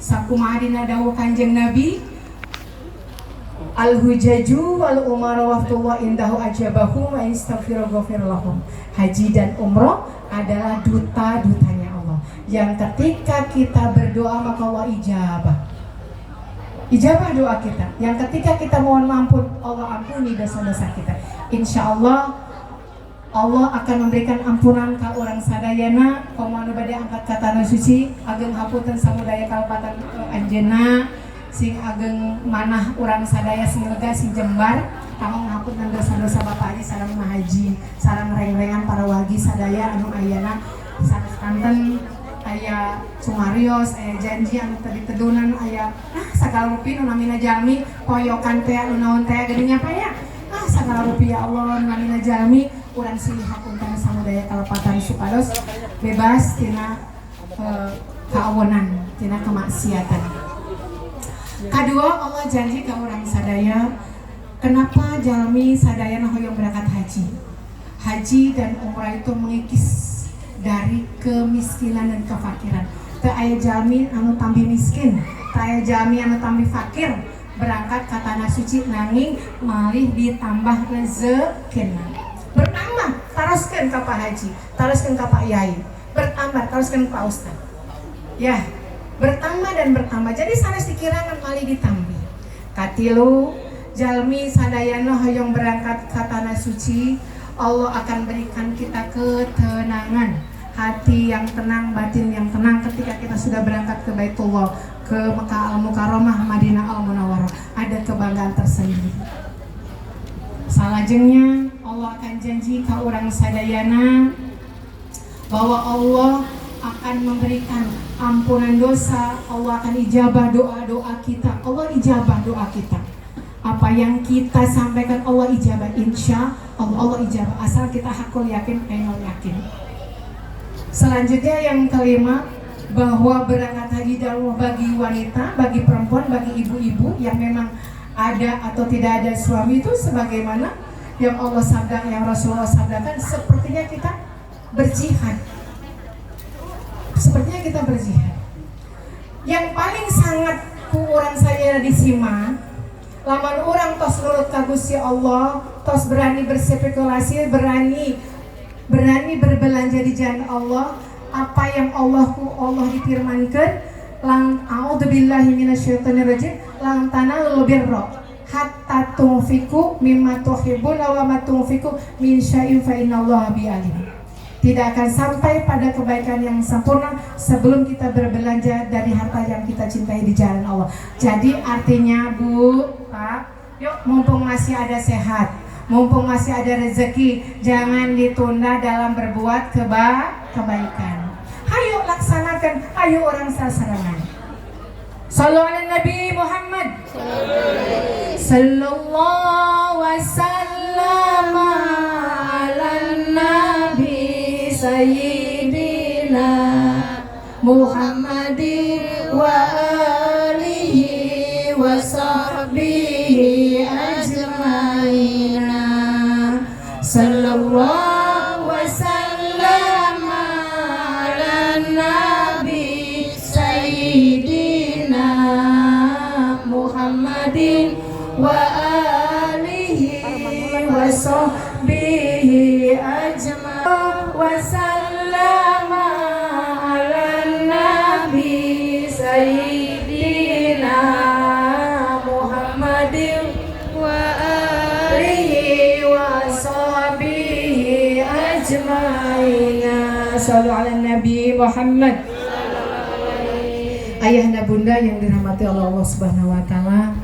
Speaker 1: Sakumaha dina dawuh Kanjeng Nabi, al-hujaju wal umara waftullah indahu ajabahu wa istaghfiru ghafir lahum. Haji dan umroh adalah duta-dutanya Allah, yang ketika kita berdoa maka Allah ijabah doa kita. Yang ketika kita mohon ampun, Allah ampuni dosa-dosa kita. Insya Allah Allah akan memberikan ampunan ka urang sadayana. Komo bade angkat ka tanah suci ageng hapunten samudaya kalpatan anjeunna sing ageng manah urang sadaya sing lega sing jembar tanggung hapunten dosa-dosa Bapak Haji sareng Mahaji sareng reng-rengan para wagi sadaya anu ayeuna sakanten aya sumarios aya janji anu tadi tedunan aya sagala rupi nu namina jalmi koyokan teh anu naon teh geuning apa ya sagala rupi ya Allah nu namina jalmi urang silih hapunten samudaya kalepatan supados bebas tina kaawonan tina kemaksiatan. Kedua, Allah janji ke orang sadaya, kenapa jalmi sadayana hoyong berangkat haji? Haji dan umrah itu mengikis dari kemiskinan dan kefakiran. Teu aya jalmi anu tambi miskin, teu aya jalmi anu tambi fakir berangkat ke tanah suci nanging malih ditambah rezekeuna. Bertambah, taroskeun ka Pak Haji, taroskeun ka Pak Yai, bertambah, taroskeun ka Pak Ustaz. Ya, bertambah dan bertambah. Jadi sanes dikirangan kali ditambah. Katilu jalmi sadayana hoyong berangkat ke tanah suci, Allah akan berikan kita ketenangan, hati yang tenang, batin yang tenang ketika kita sudah berangkat ke Baitullah, ke Mekah Al-Mukarramah, Madinah Al-Munawwarah. Ada kebanggaan tersendiri. Salajengnya Allah akan janji ke orang sadayana bahwa Allah akan memberikan ampunan dosa. Allah akan ijabah doa-doa kita. Allah ijabah doa kita. Apa yang kita sampaikan Allah ijabah, insya Allah Allah ijabah, asal kita hakul yakin, ainul yakin. Selanjutnya yang kelima, bahwa berangkat haji darurat bagi wanita, bagi perempuan, bagi ibu-ibu yang memang ada atau tidak ada suami itu sebagaimana yang Allah sabdakan, yang Rasulullah sabdakan, sepertinya kita berjihad. Sepertinya kita berjihad. Yang paling sangat kurang saya disimak, lamun orang tos nurut ka Gusti Allah, tos berani berspekulasi, berani berbelanja di jalan Allah, apa yang Allah difirmankan, lang a'udzubillahi minasyaitonirrajim, lang tanalul birra hatta tunfiqu mimma tuhibbun wa ma tunfiqu min syai'in fa innallaha bi'alim. Tidak akan sampai pada kebaikan yang sempurna sebelum kita berbelanja dari harta yang kita cintai di jalan Allah. Jadi artinya Bu, Pak, yuk mumpung masih ada sehat, mumpung masih ada rezeki, jangan ditunda dalam berbuat kebaikan. Ayo laksanakan, ayo orang sasarangan. Sallu ala Nabi Muhammad sallallahu wasallam ala Nabi Sayyidina Muhammadin wa alihi wa sahbihi ajmaina. Sallallahu wasallam ala Nabi Sayyidina Muhammadin wa alihi wa sahbihi ajmaina. Wa sallama ala Nabi Sayyidina Muhammadin wa alihi wa sahbihi ajmaina. Sallu ala Nabi Muhammad. Ayahanda bunda yang dirahmati Allah Subhanahu wa taala,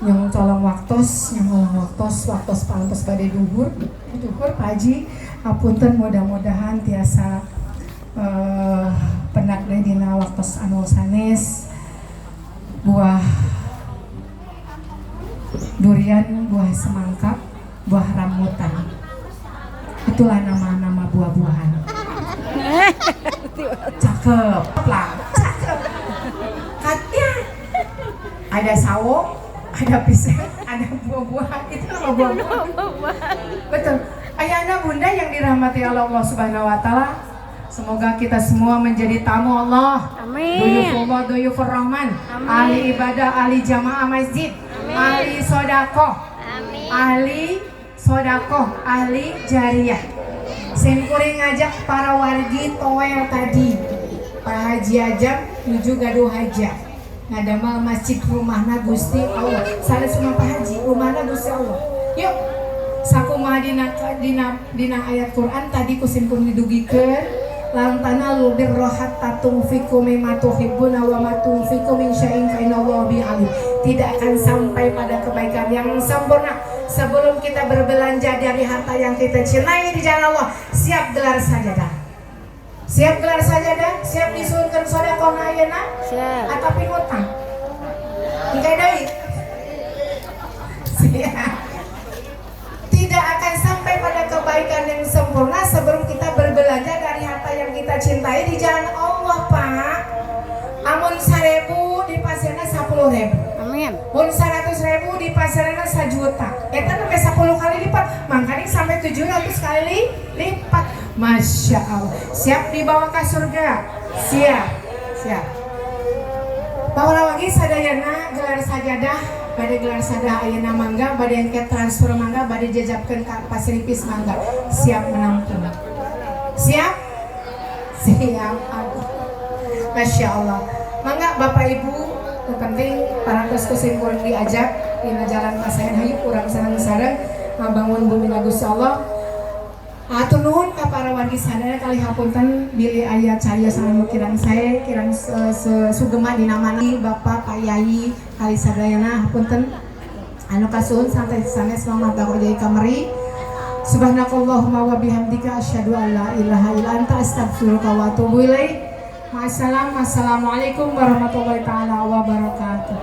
Speaker 1: yang colong waktos pantos pada duhur Pak Haji, apunten mudah-mudahan tiasa pendak deui dina waktos anu sanes buah durian, buah semangka, buah rambutan. Itulah nama-nama buah-buahan. Cakep lah, cakep. Katanya ada sawo, ada pisang, ada buah-buahan. Itu nama buah-buahan. Betul. Ayahna bunda yang dirahmati Allah Subhanahu Wa Taala. Semoga kita semua menjadi tamu Allah.
Speaker 2: Amin.
Speaker 1: Duyufullah, duyufur rahman. Ahli ibadah, ahli jamaah masjid. Ahli sodakoh. Ahli sodakoh, ahli jariyah. Simkuring ngajak para wargi toel tadi. Pak Haji Ajam nuju gaduh haja. Ngadamel masjid rumahna Gusti Allah. Sare semua Pak Haji, rumahna Gusti Allah. Yuk, sakumaha dina ayat Quran tadi kusimkuring didugikeun. Lantana lubir rohat tatung fikum mimatuhibbuna wa matufikum min syai'in fa innallaha bi alim. Tidak akan sampai pada kebaikan yang sempurna sebelum kita berbelanja dari harta yang kita cintai di jalan Allah. Siap gelar sajadah. Siap gelar sajadah, siap disuruhkeun sedekah ayeuna?
Speaker 2: Siap.
Speaker 1: Atapi hutang. Engke deui. Siap. Tidak akan sampai pada kebaikan yang sempurna sebelum kita berbelanja dari harta yang kita cintai di jalan Allah, Pak. Amun 1.000 di pasarnya 10.000.
Speaker 2: Amin.
Speaker 1: Mun 100.000 di pasarnya 1 juta. Eta sampai 10 kali lipat, makanya sampai 700 kali lipat. Masya Allah. Siap dibawa ke surga. Siap. Siap. Bawa lagi sadayana gelar sajadah. Bade gelar sajadah ayeuna mangga, bade engke transfer mangga, bade jajabkeun ka Pasiripis mangga. Siap menampung. Siap? Siap. Aduh. Masya Allah. Mangga Bapak Ibu, yang penting para kusim kurang diajak dina jalan pasayan hayu kurang sareng-sareng ngabangun bumi Gusti Allah. Atur nuhun ka para wargi sadaya kali hapunten bilih aya cahaya sangat kirang saya kirang sugema dina mana Bapak Pak Yai kali sadayana hapunten anu kasuhun sampai sanes mamata kerjai kamari. Subhanakallahumma wa bihamdika asyhadu an la ilaha illa anta astaghfiruka wa atubu ilaik. Assalamualaikum warahmatullahi taala wabarakatuh.